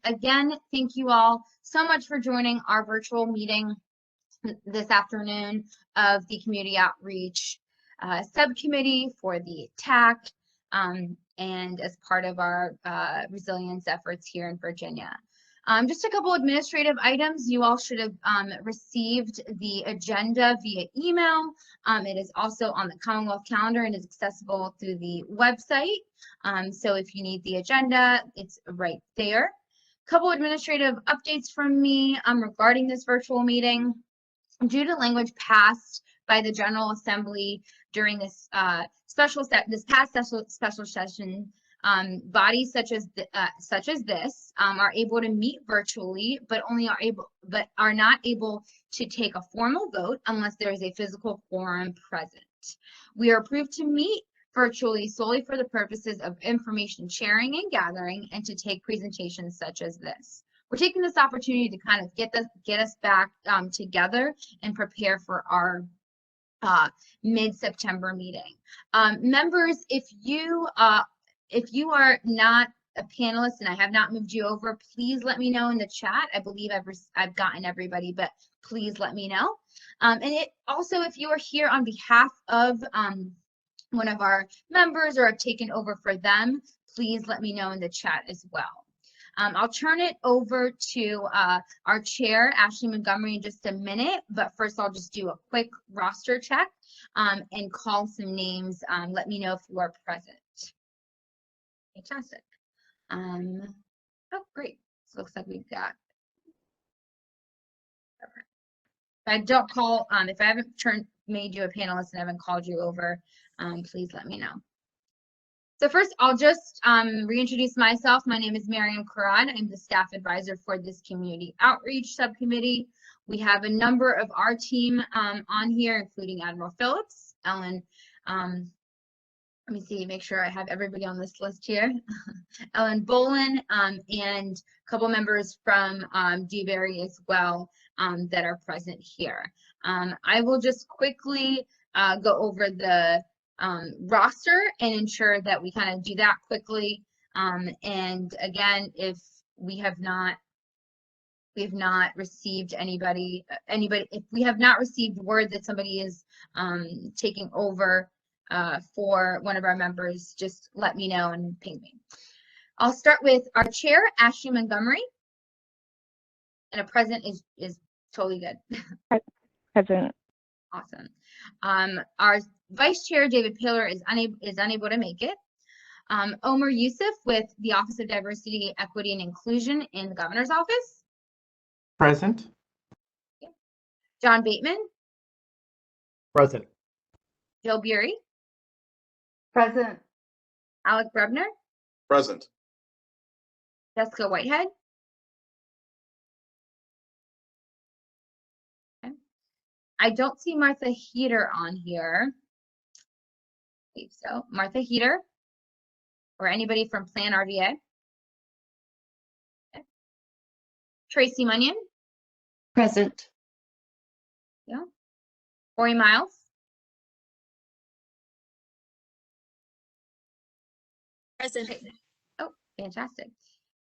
Again, thank you all so much for joining our virtual meeting this afternoon of the Community Outreach Subcommittee for the TAC and as part of our resilience efforts here in Virginia. Just a couple administrative items. You all should have received the agenda via email. It is also on the Commonwealth calendar and is accessible through the website. So if you need the agenda, it's right there. Couple administrative updates from me regarding this virtual meeting. Due to language passed by the General Assembly during this past special session, bodies such as this are able to meet virtually, but are not able to take a formal vote unless there is a physical quorum present. We are approved to meet virtually solely for the purposes of information sharing and gathering, and to take presentations such as this. We're taking this opportunity to kind of get us back together and prepare for our mid-September meeting. Members, if you are not a panelist and I have not moved you over, please let me know in the chat. I believe I've gotten everybody, but please let me know. And it also, if you are here on behalf of one of our members or have taken over for them, please let me know in the chat as well. I'll turn it over to our chair, Ashley Montgomery, in just a minute, but first I'll just do a quick roster check and call some names. Let me know if you are present. Fantastic. Oh, great. So it looks like we've got. If I don't call, if I haven't made you a panelist and haven't called you over, please let me know. So first, I'll just reintroduce myself. My name is Miriam Karad. I'm the staff advisor for this community outreach subcommittee. We have a number of our team on here, including Admiral Phillips, Ellen. Let me see, make sure I have everybody on this list here. Ellen Bolin and a couple members from Dewberry as well that are present here. I will just quickly go over the roster and ensure that we kind of do that quickly. And again, if we have not received if we have not received word that somebody is taking over for one of our members, just let me know and ping me. I'll start with our chair, Ashley Montgomery, and a present is totally good. Present. Awesome. Our vice chair, David Paler, is unable to make it. Omer Youssef with the Office of Diversity, Equity, and Inclusion in the Governor's Office. Present. Okay. John Bateman. Present. Jill Bury. Present. Alec Brebner. Present. Jessica Whitehead. Okay. I don't see Martha Heater on here. I believe so. Martha Heater or anybody from Plan RDA. Okay. Tracy Munyon. Present. Yeah. Corey Miles. Present. Okay. Oh, fantastic.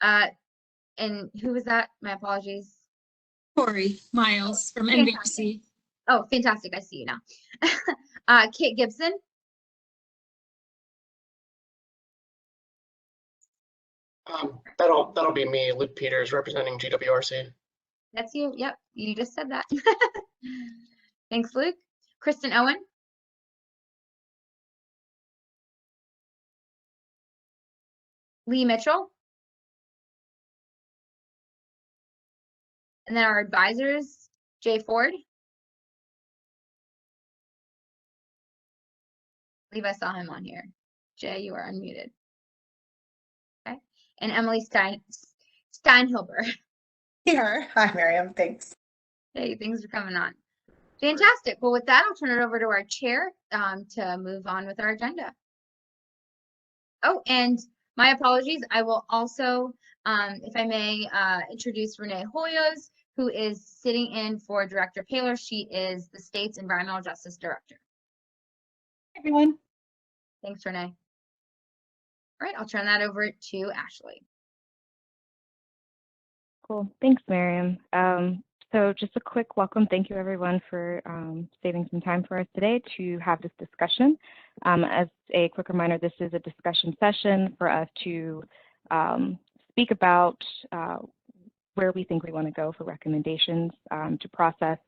And who was that? My apologies. Corey Miles from NVRC. Oh, fantastic. I see you now. Kate Gibson. That'll be me, Luke Peters, representing GWRC. That's you. Yep, you just said that. Thanks, Luke. Kristen Owen. Lee Mitchell. And then our advisors, Jay Ford. I believe I saw him on here. Jay, you are unmuted. Okay. And Emily Steinhilber. Here. Hi, Miriam. Thanks. Hey, thanks for coming on. Fantastic. Well, with that, I'll turn it over to our chair to move on with our agenda. Oh, and my apologies. I will also, if I may, introduce Renee Hoyos, who is sitting in for Director Paler. She is the state's Environmental Justice Director. Hey, everyone. Thanks, Renee. All right, I'll turn that over to Ashley. Cool. Thanks, Miriam. So just a quick welcome. Thank you, everyone, for saving some time for us today to have this discussion. As a quick reminder, this is a discussion session for us to speak about where we think we want to go for recommendations to process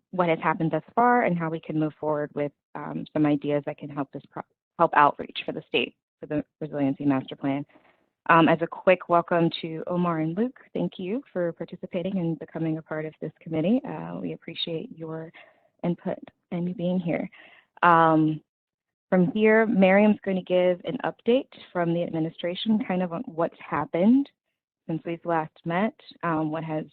what has happened thus far and how we can move forward with some ideas that can help outreach for the state for the Resiliency Master Plan. As a quick welcome to Omar and Luke, thank you for participating and becoming a part of this committee. We appreciate your input and you being here. From here, Miriam's going to give an update from the administration kind of on what's happened since we've last met, what has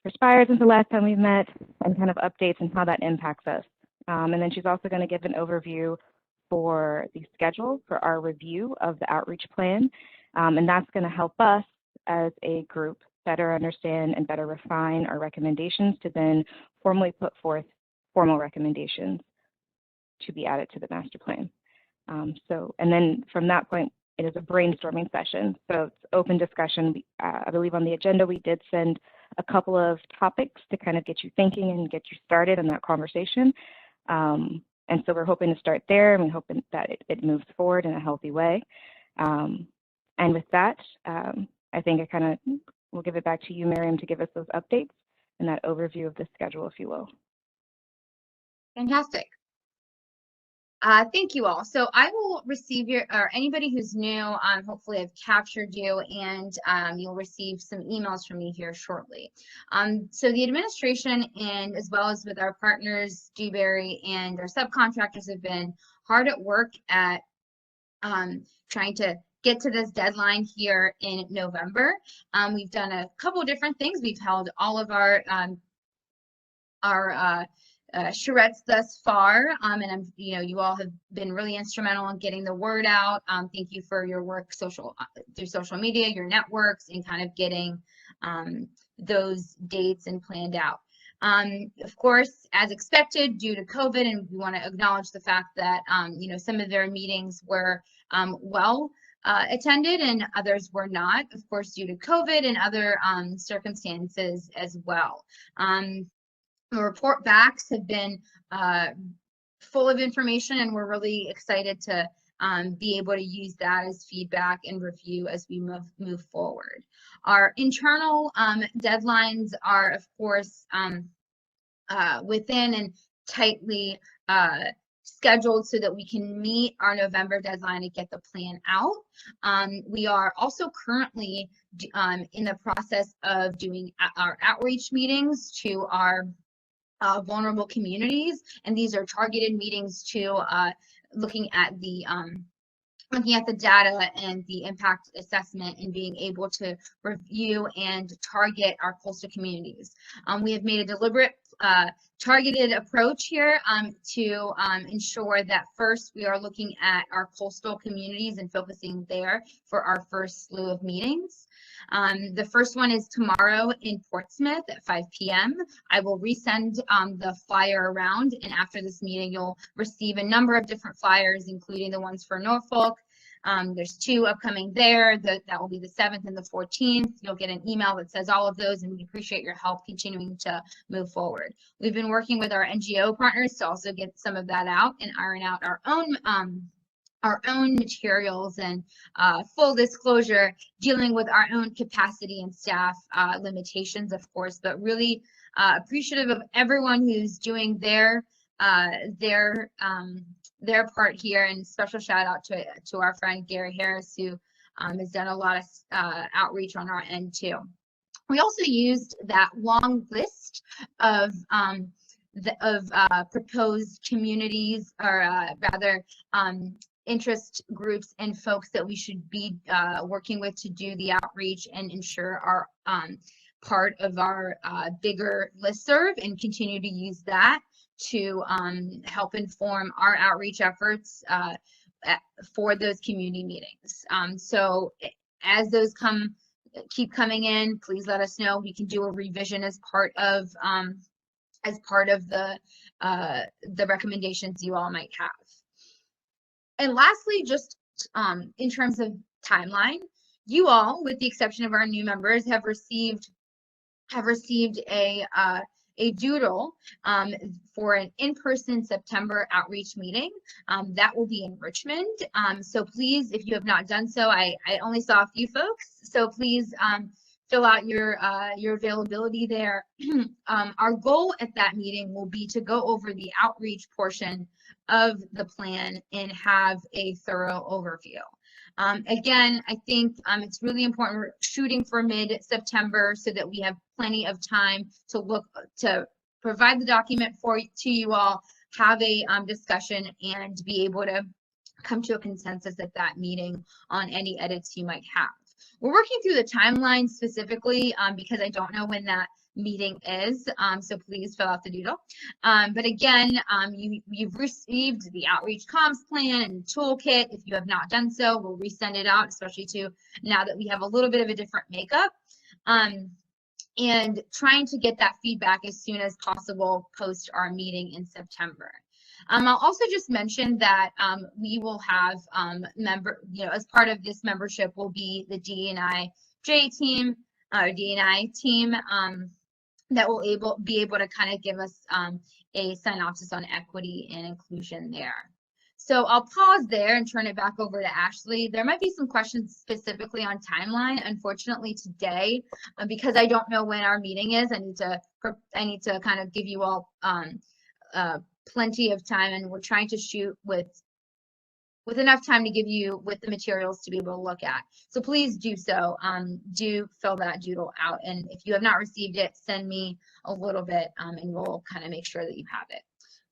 transpired since the last time we've met, and kind of updates and how that impacts us. And then she's also going to give an overview for the schedule for our review of the outreach plan. And that's going to help us as a group better understand and better refine our recommendations to then formally put forth formal recommendations to be added to the master plan. And then from that point, it is a brainstorming session. So it's open discussion. I believe on the agenda, we did send a couple of topics to kind of get you thinking and get you started in that conversation. And so we're hoping to start there, and we're hoping that it moves forward in a healthy way. And with that, I think we'll give it back to you, Miriam, to give us those updates and that overview of the schedule, if you will. Fantastic. Thank you all. So I will receive anybody who's new, hopefully I've captured you, and you'll receive some emails from me here shortly. So the administration, and as well as with our partners, Dewberry and our subcontractors, have been hard at work at trying to get to this deadline here in November. We've done a couple of different things. We've held all of our charrettes thus far, and you all have been really instrumental in getting the word out. Thank you for your work through social media, your networks, and kind of getting those dates and planned out. Of course, as expected, due to COVID, and we want to acknowledge the fact that some of their meetings were well attended and others were not, of course, due to COVID and other circumstances as well. The report backs have been full of information, and we're really excited to be able to use that as feedback and review as we move forward. Our internal deadlines are, of course, within and tightly scheduled so that we can meet our November deadline and get the plan out. We are also currently in the process of doing our outreach meetings to our vulnerable communities, and these are targeted meetings to looking at the data and the impact assessment and being able to review and target our coastal communities. We have made a deliberate targeted approach here to ensure that first we are looking at our coastal communities and focusing there for our first slew of meetings. The first one is tomorrow in Portsmouth at 5 p.m. I will resend the flyer around, and after this meeting, you'll receive a number of different flyers, including the ones for Norfolk. There's 2 upcoming there. That will be the 7th and the 14th. You'll get an email that says all of those, and we appreciate your help continuing to move forward. We've been working with our NGO partners to also get some of that out and iron out our own materials, and full disclosure, dealing with our own capacity and staff limitations, of course, but really appreciative of everyone who's doing their part here, and special shout out to our friend Gary Harris, who has done a lot of outreach on our end too. We also used that long list of proposed communities, or rather interest groups and folks that we should be working with to do the outreach and ensure are part of our bigger listserv, and continue to use that to help inform our outreach efforts for those community meetings. So as those keep coming in, please let us know. We can do a revision as part of the recommendations you all might have. And lastly, just in terms of timeline, you all, with the exception of our new members, have received a doodle for an in-person September outreach meeting. That will be in Richmond. So please, if you have not done so, I only saw a few folks, so please fill out your availability there. Our goal at that meeting will be to go over the outreach portion of the plan and have a thorough overview. Again, I think it's really important we're shooting for mid-September so that we have plenty of time to provide the document to you all, have a discussion, and be able to come to a consensus at that meeting on any edits you might have. We're working through the timeline specifically because I don't know when that meeting is, so please fill out the doodle. But again, you've received the outreach comms plan and toolkit. If you have not done so, we'll resend it out, especially now that we have a little bit of a different makeup. And trying to get that feedback as soon as possible post our meeting in September. I'll also just mention that we will have as part of this membership will be the D&I team, D&I team that will be able to kind of give us a synopsis on equity and inclusion there. So I'll pause there and turn it back over to Ashley. There might be some questions specifically on timeline. Unfortunately today, because I don't know when our meeting is, I need to kind of give you all plenty of time, and we're trying to shoot with enough time to give you with the materials to be able to look at. So please do so. Do fill that doodle out, and if you have not received it, send me a little bit, and we'll kind of make sure that you have it.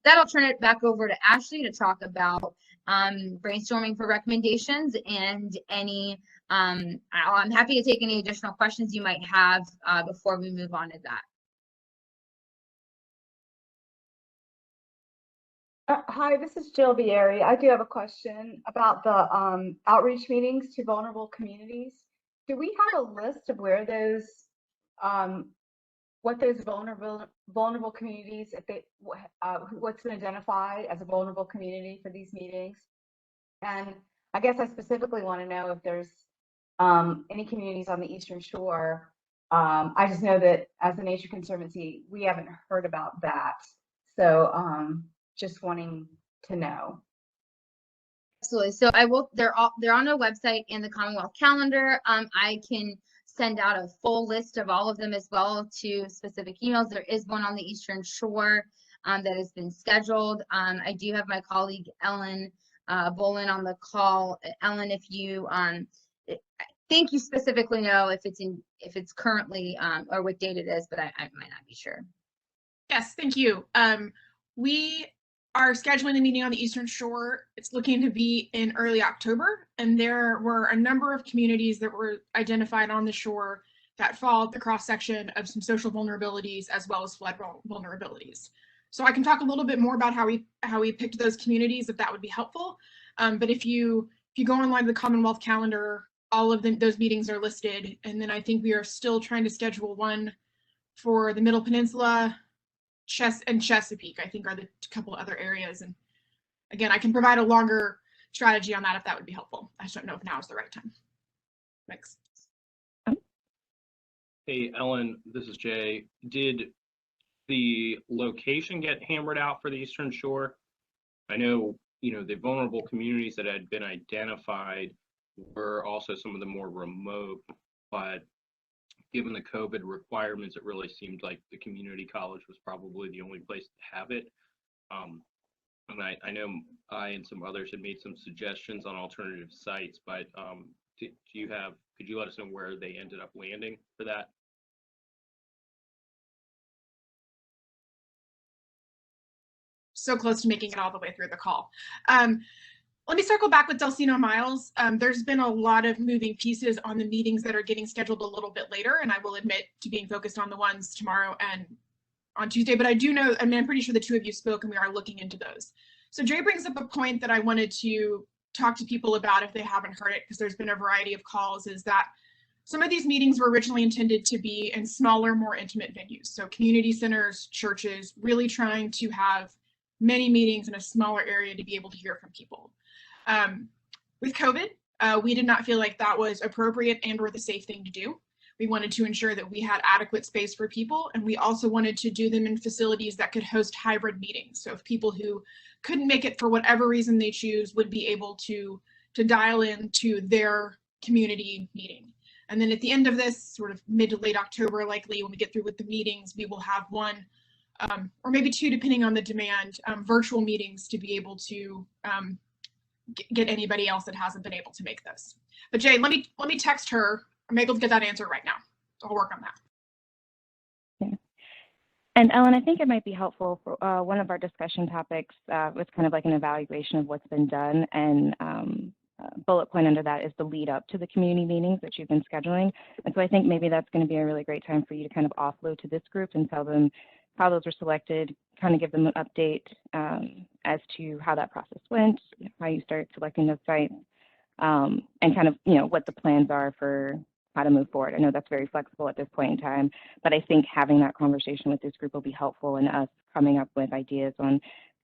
That'll turn it back over to Ashley to talk about brainstorming for recommendations and any. I'm happy to take any additional questions you might have before we move on to that. Hi, this is Jill Vieri. I do have a question about the outreach meetings to vulnerable communities. Do we have a list of where those, what those vulnerable communities, if they, what's been identified as a vulnerable community for these meetings? And I guess I specifically want to know if there's any communities on the Eastern Shore. I just know that as the Nature Conservancy, we haven't heard about that. So just wanting to know. Absolutely. So they're on our website in the Commonwealth calendar. I can send out a full list of all of them as well to specific emails. There is one on the Eastern Shore that has been scheduled. I do have my colleague Ellen Bolin on the call. Ellen, if you I think you specifically know if it's currently or what date it is, but I might not be sure. Yes, thank you. We are scheduling a meeting on the Eastern Shore. It's looking to be in early October, and there were a number of communities that were identified on the shore that fall at the cross section of some social vulnerabilities as well as flood vulnerabilities. So I can talk a little bit more about how we picked those communities, if that would be helpful. But if you go online to the Commonwealth calendar, all of those meetings are listed, and then I think we are still trying to schedule one for the Middle Peninsula, and Chesapeake, I think, are the couple other areas. And again, I can provide a longer strategy on that if that would be helpful. I just don't know if now is the right time. Thanks. Hey, Ellen, this is Jay. Did the location get hammered out for the Eastern Shore? I know, the vulnerable communities that had been identified were also some of the more remote, but given the COVID requirements, it really seemed like the community college was probably the only place to have it. And I know I and some others had made some suggestions on alternative sites, but could you let us know where they ended up landing for that? So close to making it all the way through the call. Let me circle back with Delcino Miles. There's been a lot of moving pieces on the meetings that are getting scheduled a little bit later, and I will admit to being focused on the ones tomorrow and on Tuesday, but I do know, I'm pretty sure the two of you spoke and we are looking into those. So Jay brings up a point that I wanted to talk to people about if they haven't heard it, because there's been a variety of calls, is that some of these meetings were originally intended to be in smaller, more intimate venues. So community centers, churches, really trying to have many meetings in a smaller area to be able to hear from people. With COVID, we did not feel like that was appropriate and or the safe thing to do. We wanted to ensure that we had adequate space for people, and we also wanted to do them in facilities that could host hybrid meetings. So if people who couldn't make it for whatever reason they choose would be able to dial in to their community meeting. And then at the end of this, sort of mid to late October, likely when we get through with the meetings, we will have one or maybe two, depending on the demand, virtual meetings to be able to get anybody else that hasn't been able to make this. But Jay, let me text her. I'm able to get that answer right now. So I'll work on that. Yeah. And Ellen, I think it might be helpful for one of our discussion topics was kind of like an evaluation of what's been done, and bullet point under that is the lead up to the community meetings that you've been scheduling. And so I think maybe that's going to be a really great time for you to kind of offload to this group and tell them how those were selected, kind of give them an update as to how that process went, how you started selecting those sites, and kind of, what the plans are for how to move forward. I know that's very flexible at this point in time, but I think having that conversation with this group will be helpful in us coming up with ideas on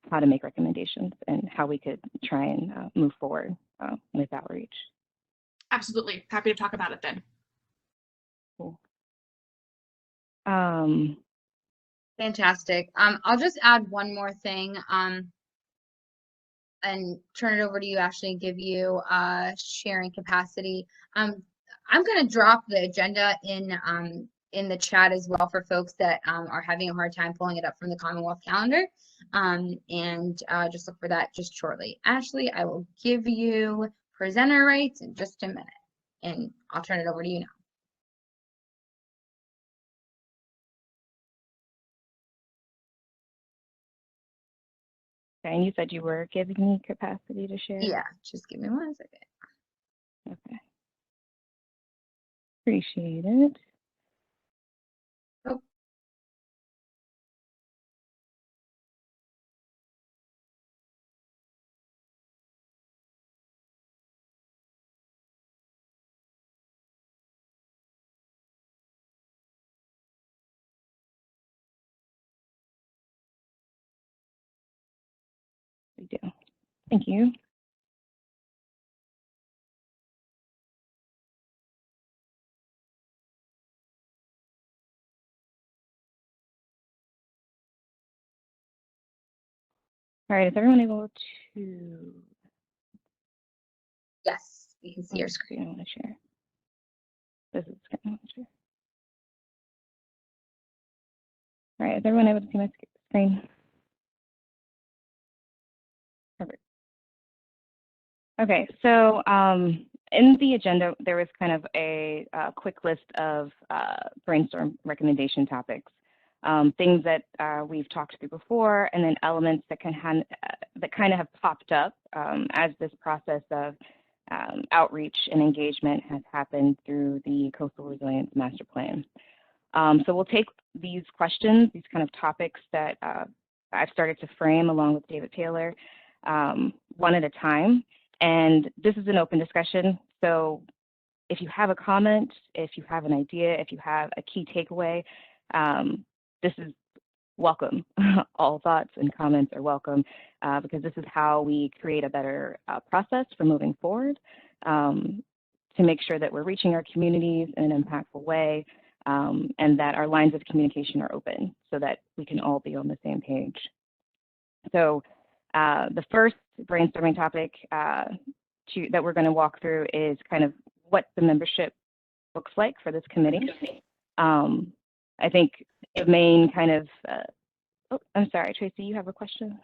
how to make recommendations and how we could try and move forward with outreach. Absolutely. Happy to talk about it then. Cool. Fantastic. I'll just add one more thing and turn it over to you, Ashley, and give you sharing capacity. I'm going to drop the agenda in the chat as well for folks that are having a hard time pulling it up from the Commonwealth calendar, and just look for that just shortly. Ashley, I will give you presenter rights in just a minute, and I'll turn it over to you now. And you said you were giving me capacity to share? Yeah, just give me 1 second. Okay. Appreciate it. Oh. We do. Thank you. All right, is everyone able to? Yes, you can see your screen. I want to share. This is screen. All right, is everyone able to see my screen? Perfect. Okay, so in the agenda, there was kind of a quick list of brainstorm recommendation topics, things that we've talked through before, and then elements that kind of have popped up as this process of outreach and engagement has happened through the Coastal Resilience Master Plan. So we'll take these questions, these kind of topics that I've started to frame along with David Taylor, one at a time. And this is an open discussion. So if you have a comment, if you have an idea, if you have a key takeaway, this is welcome. All thoughts and comments are welcome because this is how we create a better process for moving forward to make sure that we're reaching our communities in an impactful way and that our lines of communication are open so that we can all be on the same page. So the first brainstorming topic that we're going to walk through is kind of what the membership looks like for this committee. I think the main kind of, oh, I'm sorry, Tracy, you have a question?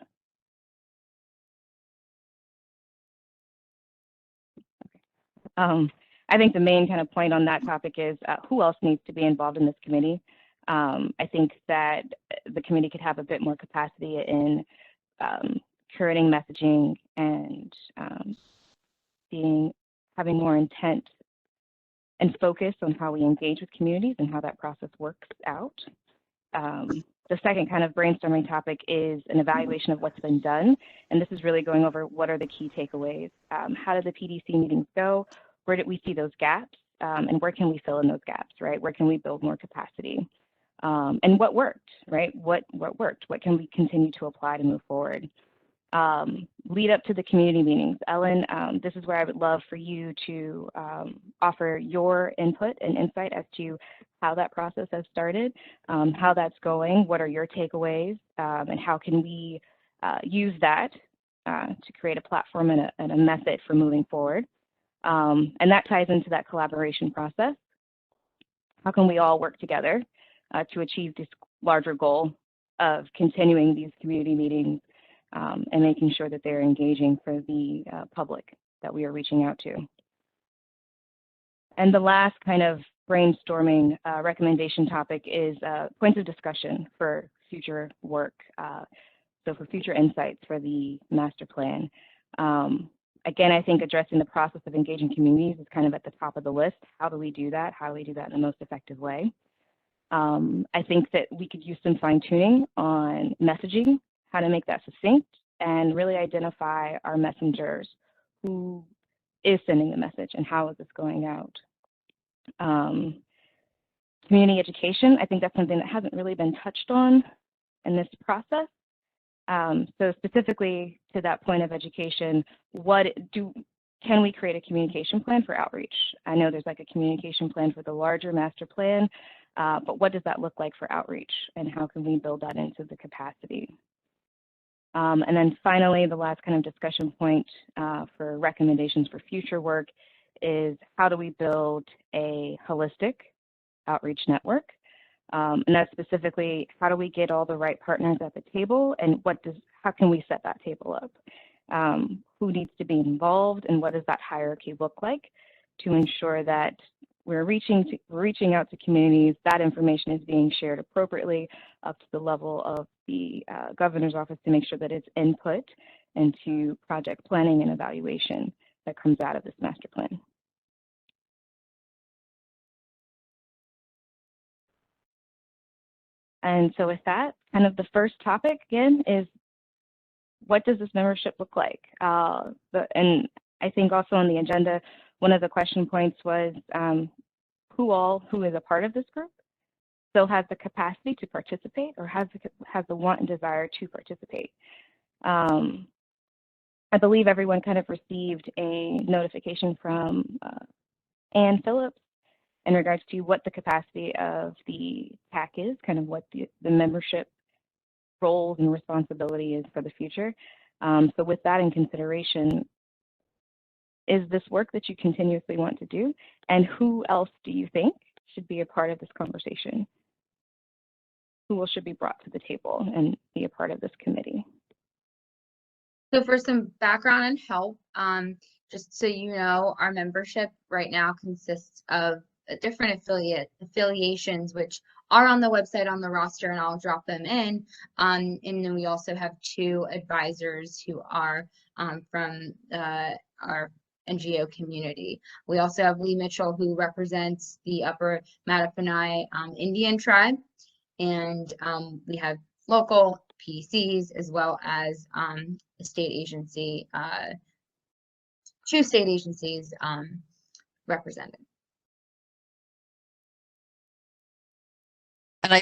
Okay. I think the main kind of point on that topic is who else needs to be involved in this committee. I think that the committee could have a bit more capacity in curating messaging and having more intent and focus on how we engage with communities and how that process works out. The second kind of brainstorming topic is an evaluation of what's been done. And this is really going over what are the key takeaways. How did the PDC meetings go? Where did we see those gaps? And where can we fill in those gaps, right? Where can we build more capacity? And what worked, right? What worked? What can we continue to apply to move forward? lead up to the community meetings. Ellen, this is where I would love for you to offer your input and insight as to how that process has started, how that's going, what are your takeaways, and how can we use that to create a platform and a method for moving forward. And that ties into that collaboration process. How can we all work together to achieve this larger goal of continuing these community meetings and making sure that they're engaging for the public that we are reaching out to. And the last kind of brainstorming recommendation topic is points of discussion for future work. So for future insights for the master plan. Again, I think addressing the process of engaging communities is kind of at the top of the list. How do we do that? How do we do that in the most effective way? I think that we could use some fine tuning on messaging, how to make that succinct, and really identify our messengers, who is sending the message and how is this going out. Community education, I think that's something that hasn't really been touched on in this process. So specifically to that point of education, can we create a communication plan for outreach? I know there's like a communication plan for the larger master plan, but what does that look like for outreach, and how can we build that into the capacity? And then finally, the last kind of discussion point for recommendations for future work is how do we build a holistic outreach network? And that's specifically, how do we get all the right partners at the table, and how can we set that table up? Who needs to be involved, and what does that hierarchy look like to ensure that we're reaching out to communities, that information is being shared appropriately up to the level of the governor's office to make sure that it's input into project planning and evaluation that comes out of this master plan. And so with that, kind of the first topic again is, what does this membership look like? And I think also on the agenda, one of the question points was who is a part of this group still has the capacity to participate, or has the want and desire to participate. I believe everyone kind of received a notification from Ann Phillips in regards to what the capacity of the TAC is, kind of what the membership roles and responsibility is for the future. So with that in consideration, is this work that you continuously want to do? And who else do you think should be a part of this conversation? Who should be brought to the table and be a part of this committee? So for some background and help, just so you know, our membership right now consists of different affiliations, which are on the website on the roster, and I'll drop them in. And then we also have 2 advisors who are from our NGO community. We also have Lee Mitchell, who represents the Upper Mattaponi Indian tribe, and we have local PDCs as well as the state agency, 2 state agencies represented. And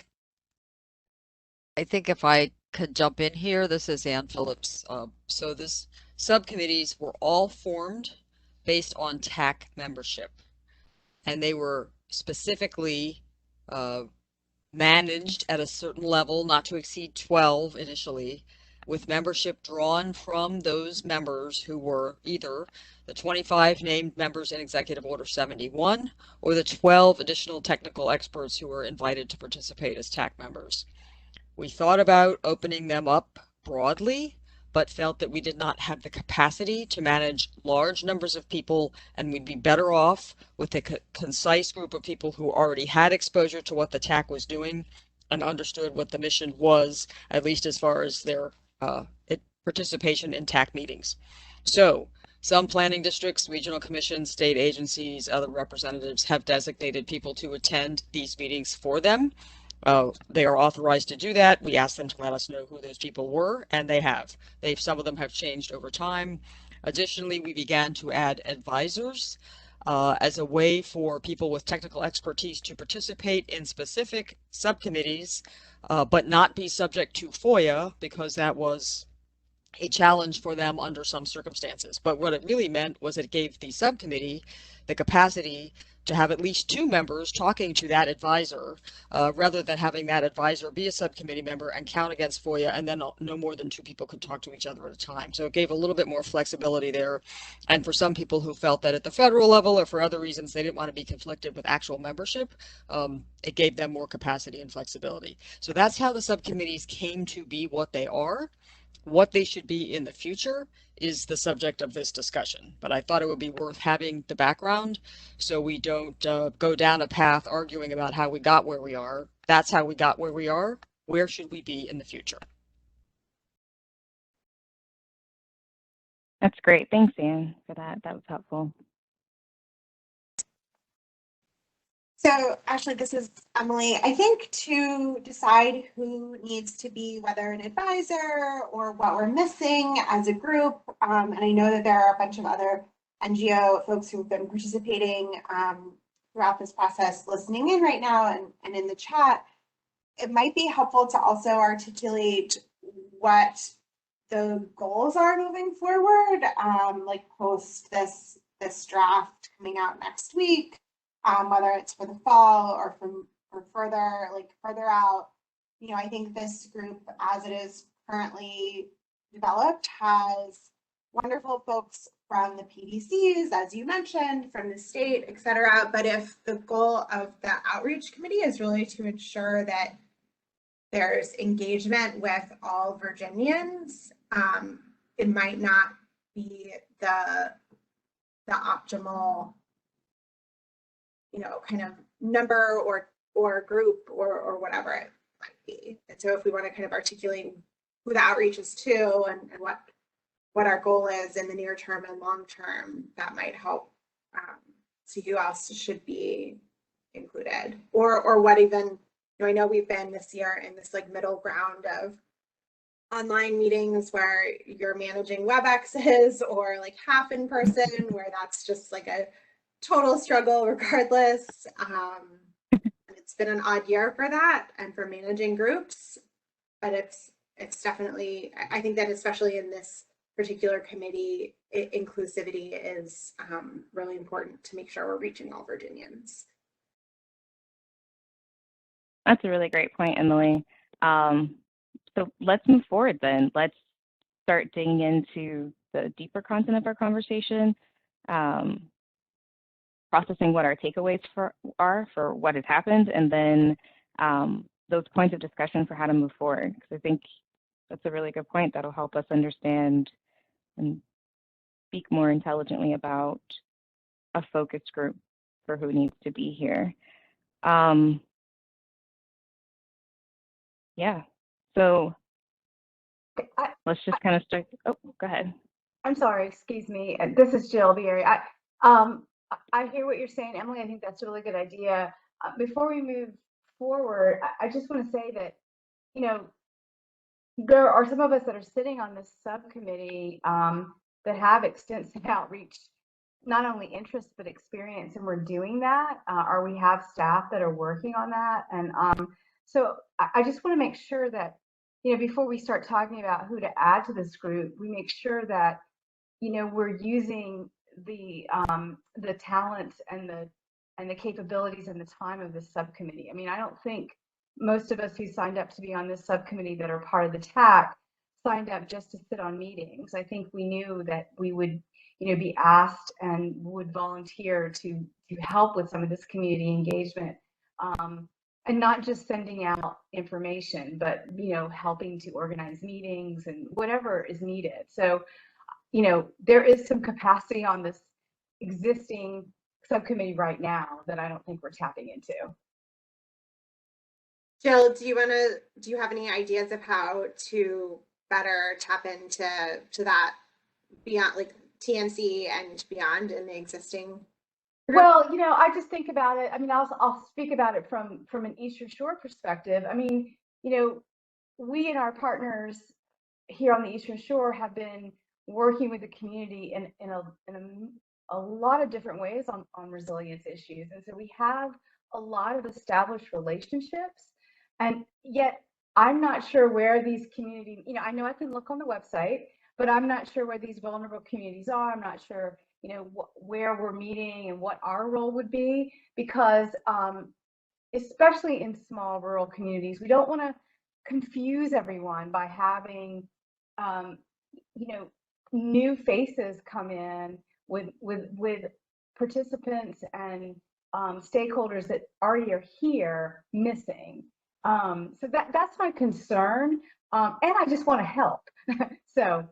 I think if I could jump in here, this is Ann Phillips. So this subcommittees were all formed based on TAC membership, and they were specifically managed at a certain level, not to exceed 12 initially, with membership drawn from those members who were either the 25 named members in Executive Order 71 or the 12 additional technical experts who were invited to participate as TAC members. We thought about opening them up broadly, but felt that we did not have the capacity to manage large numbers of people, and we'd be better off with a concise group of people who already had exposure to what the TAC was doing and understood what the mission was, at least as far as their participation in TAC meetings. So some planning districts, regional commissions, state agencies, other representatives have designated people to attend these meetings for them. They are authorized to do that. We asked them to let us know who those people were, and they have. Some of them have changed over time. Additionally, we began to add advisors as a way for people with technical expertise to participate in specific subcommittees, but not be subject to FOIA, because that was a challenge for them under some circumstances. But what it really meant was it gave the subcommittee the capacity to have at least 2 members talking to that advisor, rather than having that advisor be a subcommittee member and count against FOIA, and then no more than 2 people could talk to each other at a time. So it gave a little bit more flexibility there. And for some people who felt that at the federal level or for other reasons they didn't want to be conflicted with actual membership, it gave them more capacity and flexibility. So that's how the subcommittees came to be what they are. What they should be in the future is the subject of this discussion, but I thought it would be worth having the background so we don't go down a path arguing about how we got where we are. That's how we got where we are. Where should we be in the future? That's great. Thanks, Anne, for that. That was helpful. So actually, this is Emily. I think to decide who needs to be, whether an advisor or what we're missing as a group, and I know that there are a bunch of other NGO folks who've been participating throughout this process, listening in right now and in the chat, it might be helpful to also articulate what the goals are moving forward, like post this draft coming out next week. Whether it's for the fall or further out, I think this group, as it is currently developed, has wonderful folks from the PDCs, as you mentioned, from the state, et cetera. But if the goal of the outreach committee is really to ensure that there's engagement with all Virginians, it might not be the optimal kind of number or group or whatever it might be. And so if we want to kind of articulate who the outreach is to and what our goal is in the near term and long term, that might help see who else should be included or what even, I know we've been this year in this like middle ground of online meetings where you're managing WebExes or like half in person, where that's just like a total struggle regardless. It's been an odd year for that and for managing groups, but it's definitely, I think that especially in this particular committee, inclusivity is really important to make sure we're reaching all Virginians. That's a really great point, Emily. So let's move forward then. Let's start digging into the deeper content of our conversation. Processing what our takeaways are for what has happened, and then those points of discussion for how to move forward. Because I think that's a really good point that'll help us understand and speak more intelligently about a focus group for who needs to be here. Yeah, so let's just kind of start. Oh, go ahead. I'm sorry, excuse me. This is Jill Beery. I hear what you're saying, Emily. I think that's a really good idea. Before we move forward, I just want to say that, there are some of us that are sitting on this subcommittee that have extensive outreach, not only interest, but experience, and we're doing that, or we have staff that are working on that. And so I just want to make sure that, before we start talking about who to add to this group, we make sure that, we're using the talent and the capabilities and the time of this subcommittee. I mean, I don't think most of us who signed up to be on this subcommittee that are part of the TAC signed up just to sit on meetings. I think we knew that we would, be asked and would volunteer to help with some of this community engagement, and not just sending out information, but helping to organize meetings and whatever is needed. So, there is some capacity on this existing subcommittee right now that I don't think we're tapping into. Jill, do you have any ideas of how to better tap into that beyond, like TNC and beyond in the existing group? Well, I just think about it. I mean, I'll speak about it from an Eastern Shore perspective. I mean, we and our partners here on the Eastern Shore have been working with the community in a lot of different ways on resilience issues. And so we have a lot of established relationships, and yet I'm not sure where these community, I know I can look on the website. but I'm not sure where these vulnerable communities are. I'm not sure, where we're meeting and what our role would be, because especially in small rural communities, we don't want to confuse everyone by having, new faces come in with participants and stakeholders that already are here missing. So that's my concern, and I just want to help. So.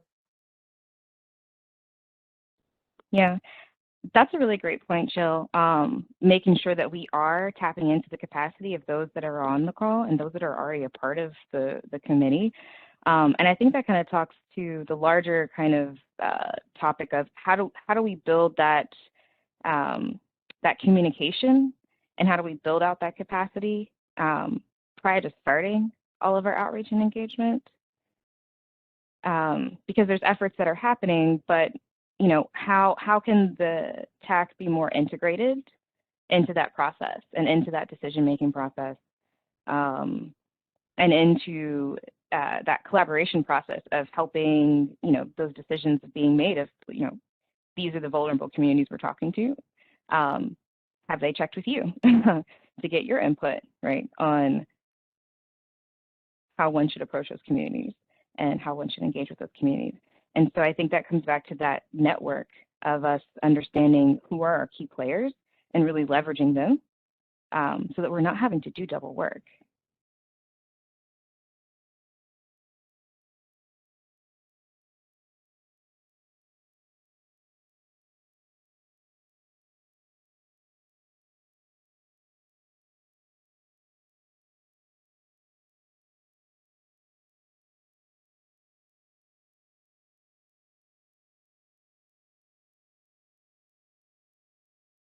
Yeah, that's a really great point, Jill. Making sure that we are tapping into the capacity of those that are on the call and those that are already a part of the committee. And I think that kind of talks to the larger kind of topic of how do we build that that communication, and how do we build out that capacity prior to starting all of our outreach and engagement? Because there's efforts that are happening, but how can the TAC be more integrated into that process and into that decision-making process, and into that collaboration process of helping, those decisions being made of, these are the vulnerable communities we're talking to. Have they checked with you to get your input, right, on how one should approach those communities and how one should engage with those communities? And so I think that comes back to that network of us understanding who are our key players and really leveraging them, so that we're not having to do double work.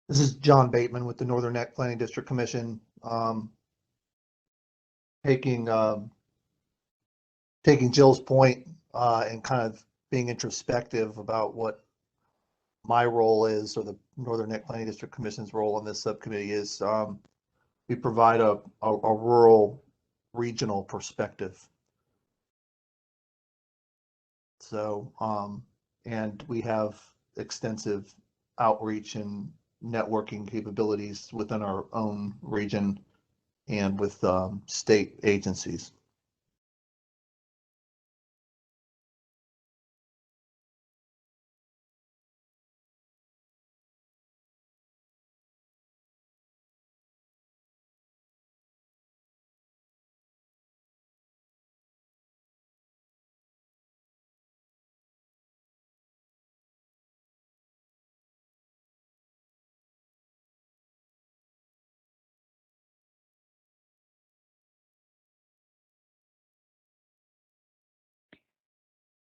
This is John Bateman with the Northern Neck Planning District Commission. Taking Jill's point and kind of being introspective about what my role is, or the Northern Neck Planning District Commission's role in this subcommittee is. We provide a rural regional perspective. So, and we have extensive outreach and networking capabilities within our own region and with state agencies.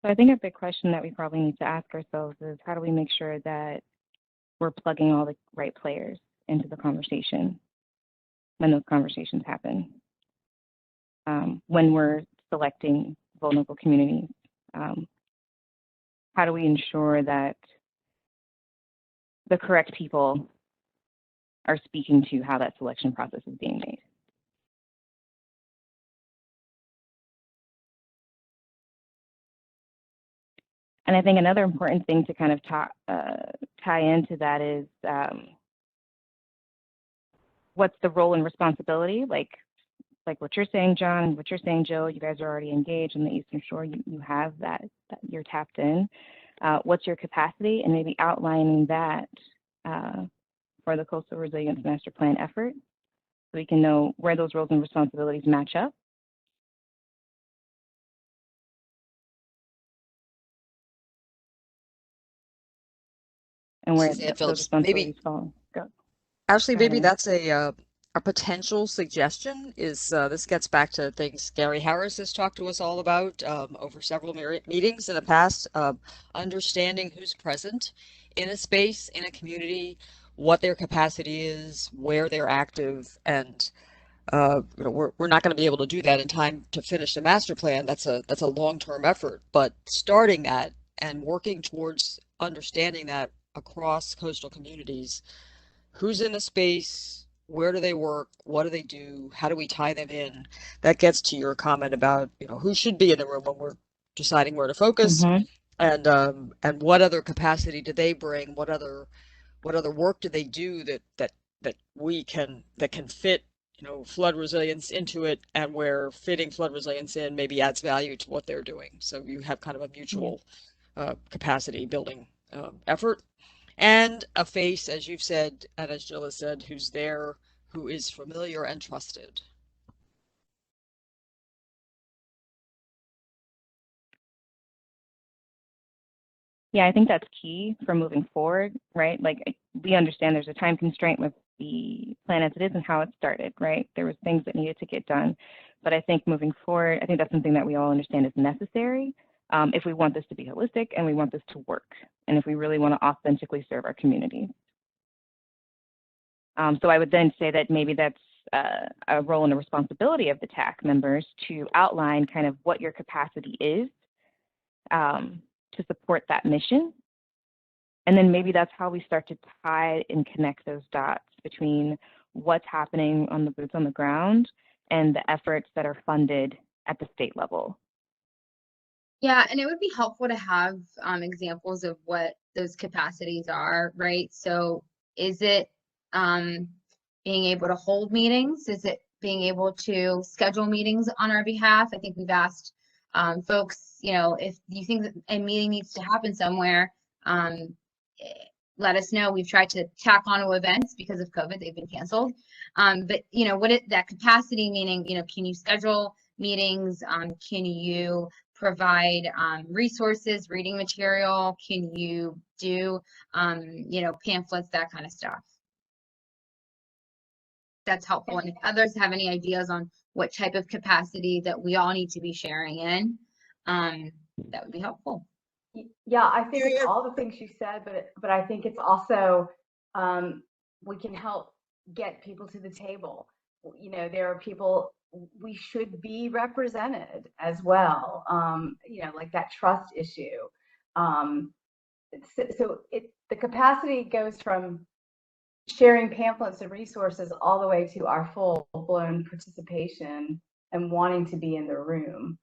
So I think a big question that we probably need to ask ourselves is, how do we make sure that we're plugging all the right players into the conversation when those conversations happen? When we're selecting vulnerable communities, how do we ensure that the correct people are speaking to how that selection process is being made? And I think another important thing to kind of tie into that is, what's the role and responsibility? Like what you're saying, John, what you're saying, Jill, you guys are already engaged in the Eastern Shore. You have that you're tapped in. What's your capacity? And maybe outlining that for the Coastal Resilience Master Plan effort, so we can know where those roles and responsibilities match up. And where Suzanne those Phillips, responsibilities fall. Actually, Go maybe ahead. that's a potential suggestion. Is this gets back to things Gary Harris has talked to us all about over several meetings in the past. Understanding who's present in a space, in a community, what their capacity is, where they're active, and we're not going to be able to do that in time to finish the master plan. That's a long-term effort, but starting that and working towards understanding that across coastal communities. Who's in the space? Where do they work? What do they do? How do we tie them in? That gets to your comment about, who should be in the room when we're deciding where to focus. Mm-hmm. and what other capacity do they bring? What other work do they do that can fit, flood resilience into it, and where fitting flood resilience in maybe adds value to what they're doing. So you have kind of a mutual capacity building effort, and a face, as you've said, and as Jill has said, who's there, who is familiar and trusted. Yeah, I think that's key for moving forward, right? Like, we understand there's a time constraint with the plan as it is and how it started, right? There was things that needed to get done. But I think moving forward, I think that's something that we all understand is necessary if we want this to be holistic and we want this to work, and if we really want to authentically serve our community. So I would then say that maybe that's a role and a responsibility of the TAC members to outline kind of what your capacity is to support that mission. And then maybe that's how we start to tie and connect those dots between what's happening on the boots on the ground and the efforts that are funded at the state level. Yeah, and it would be helpful to have examples of what those capacities are, right? So is it being able to hold meetings? Is it being able to schedule meetings on our behalf? I think we've asked folks, if you think that a meeting needs to happen somewhere, let us know. We've tried to tack on to events because of COVID, they've been canceled. But that capacity meaning, can you schedule meetings? Can you provide resources, reading material? Can you do, pamphlets, that kind of stuff? That's helpful. And if others have any ideas on what type of capacity that we all need to be sharing in, that would be helpful. Yeah, I think it's all the things you said, but I think it's also we can help get people to the table. There are people, we should be represented as well. Like that trust issue. The capacity goes from sharing pamphlets and resources all the way to our full-blown participation and wanting to be in the room.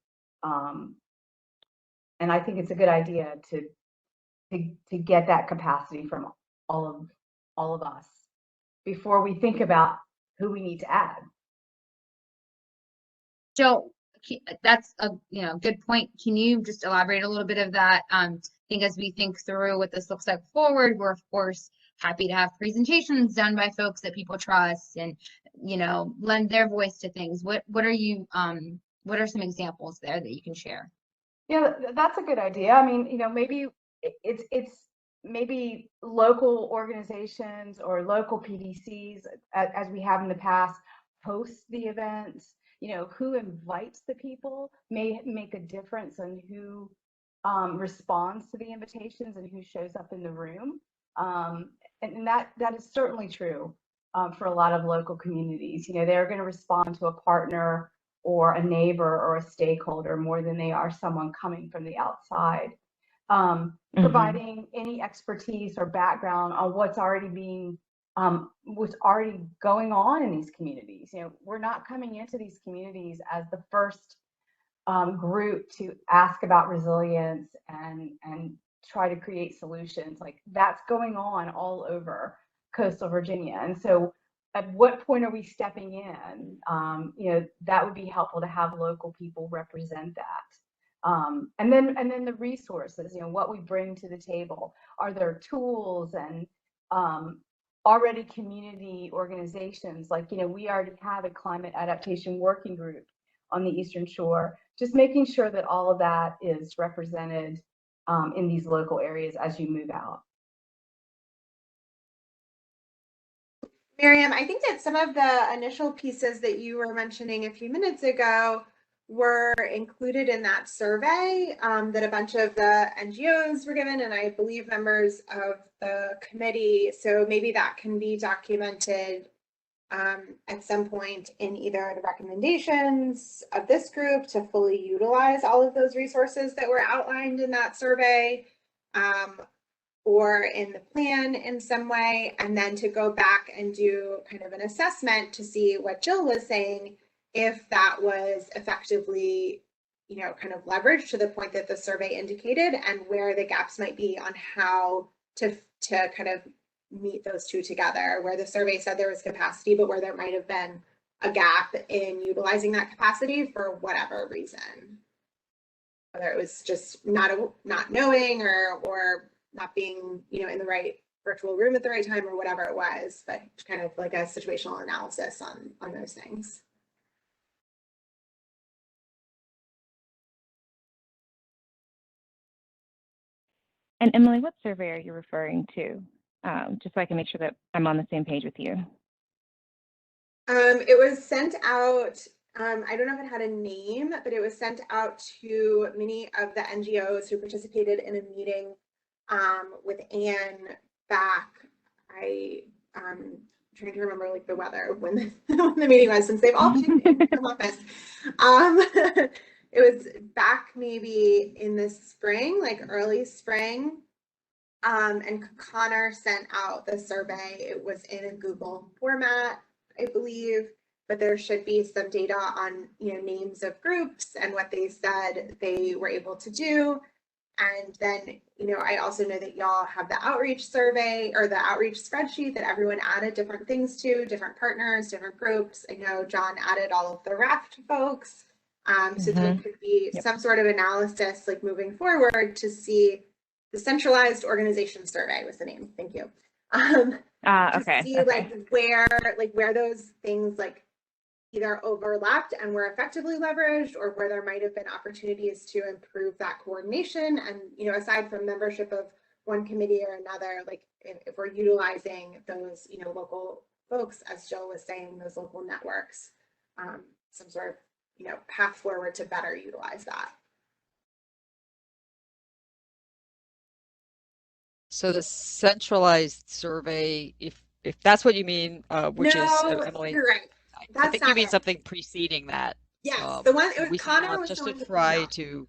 And I think it's a good idea to get that capacity from all of us before we think about who we need to add. Jill, that's a good point. Can you just elaborate a little bit of that? I think as we think through what this looks like forward, we're of course happy to have presentations done by folks that people trust and lend their voice to things. What are some examples there that you can share? Yeah, that's a good idea. I mean, maybe it's maybe local organizations or local PDCs, as we have in the past, host the events. Who invites the people may make a difference on who responds to the invitations and who shows up in the room. And that is certainly true for a lot of local communities. They're going to respond to a partner or a neighbor or a stakeholder more than they are someone coming from the outside. Providing any expertise or background on what's already going on in these communities. We're not coming into these communities as the first group to ask about resilience and try to create solutions. Like, that's going on all over coastal Virginia. And so at what point are we stepping in? That would be helpful to have local people represent that. And then the resources, what we bring to the table. Are there tools and already community organizations? Like, we already have a climate adaptation working group on the Eastern Shore, just making sure that all of that is represented in these local areas as you move out. Miriam, I think that some of the initial pieces that you were mentioning a few minutes ago were included in that survey that a bunch of the NGOs were given, and I believe members of the committee. So maybe that can be documented at some point in either the recommendations of this group to fully utilize all of those resources that were outlined in that survey, or in the plan in some way, and then to go back and do kind of an assessment to see what Jill was saying, if that was effectively kind of leveraged to the point that the survey indicated, and where the gaps might be on how to kind of meet those two together, where the survey said there was capacity, but where there might have been a gap in utilizing that capacity for whatever reason. Whether it was just not knowing or not being, in the right virtual room at the right time or whatever it was, but kind of like a situational analysis on those things. And Emily, what survey are you referring to? Just so I can make sure that I'm on the same page with you. It was sent out, I don't know if it had a name, but it was sent out to many of the NGOs who participated in a meeting with Anne back. I'm trying to remember like the weather when the meeting was, since they've all been in the office. It was back maybe in the spring, like early spring. And Connor sent out the survey. It was in a Google format, I believe, but there should be some data on, names of groups and what they said they were able to do. And then, I also know that y'all have the outreach survey or the outreach spreadsheet that everyone added different things to, different partners, different groups. I know John added all of the RAFT folks. So there could be some sort of analysis like moving forward to see. The centralized organization survey was the name. Thank you. Okay. See where those things like either overlapped and were effectively leveraged, or where there might have been opportunities to improve that coordination. And, aside from membership of one committee or another, like if we're utilizing those, local folks, as Jill was saying, those local networks, some sort of, path forward to better utilize that. So the centralized survey, if that's what you mean, which is Emily, you're right. I think you mean something preceding that. Yes, the one we Connor was just the to one try to,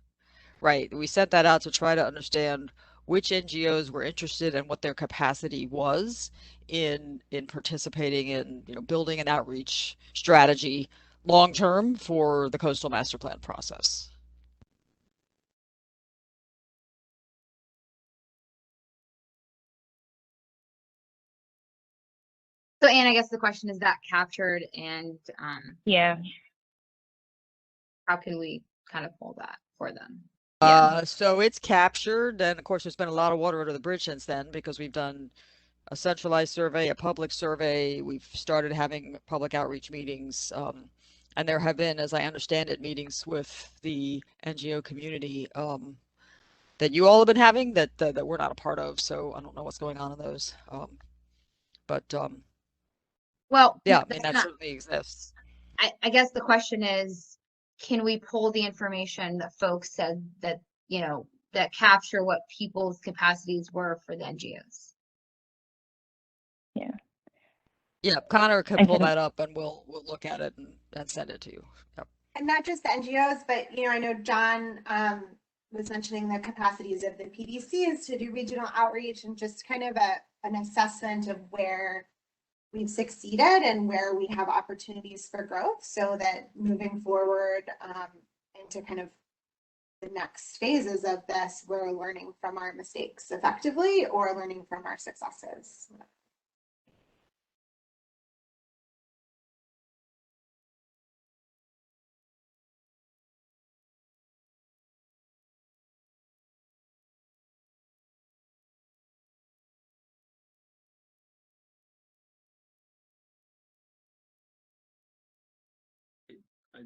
right? We sent that out to try to understand which NGOs were interested and what their capacity was in participating in building an outreach strategy long term for the coastal master plan process. So Anne, I guess the question is that captured, and yeah, how can we kind of pull that for them? So it's captured, and of course there's been a lot of water under the bridge since then, because we've done a centralized survey, a public survey. We've started having public outreach meetings, and there have been, as I understand it, meetings with the NGO community that you all have been having that we're not a part of. So I don't know what's going on in those. Well, yeah, I mean that certainly exists. I guess the question is, can we pull the information that folks said that, that capture what people's capacities were for the NGOs? Yeah. Yeah, Connor can pull that up, and we'll look at it and send it to you. Yep. And not just the NGOs, but I know John was mentioning the capacities of the PDCs to do regional outreach, and just kind of an assessment of where we've succeeded and where we have opportunities for growth, so that moving forward into kind of the next phases of this, we're learning from our mistakes effectively or learning from our successes.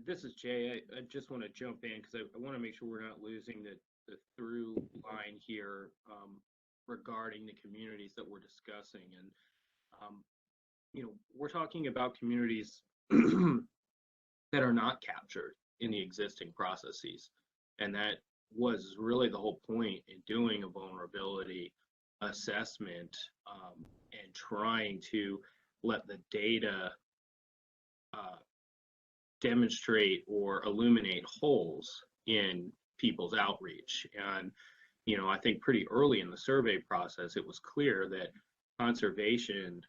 This is Jay. I just want to jump in because I want to make sure we're not losing the through line here regarding the communities that we're discussing. And, we're talking about communities that are not captured in the existing processes. And that was really the whole point in doing a vulnerability assessment and trying to let the data demonstrate or illuminate holes in people's outreach. And, I think pretty early in the survey process, it was clear that conservation,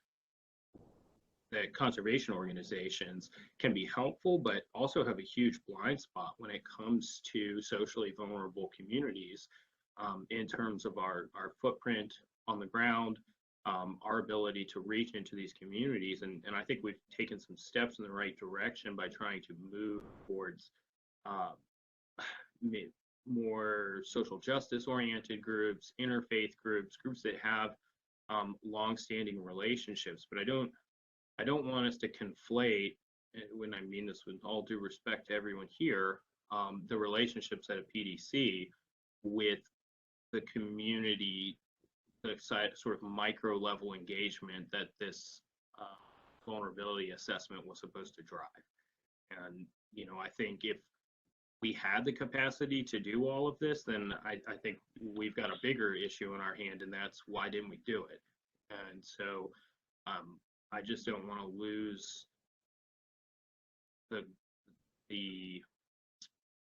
that conservation organizations can be helpful, but also have a huge blind spot when it comes to socially vulnerable communities in terms of our footprint on the ground, our ability to reach into these communities. And I think we've taken some steps in the right direction by trying to move towards more social justice oriented groups, interfaith groups, groups that have long-standing relationships. But I don't want us to conflate, and when I mean this with all due respect to everyone here, the relationships at a PDC with the community, the sort of micro level engagement that this vulnerability assessment was supposed to drive. And, you know, I think if we had the capacity to do all of this, then I think we've got a bigger issue in our hand, and that's why didn't we do it? And so I just don't want to lose the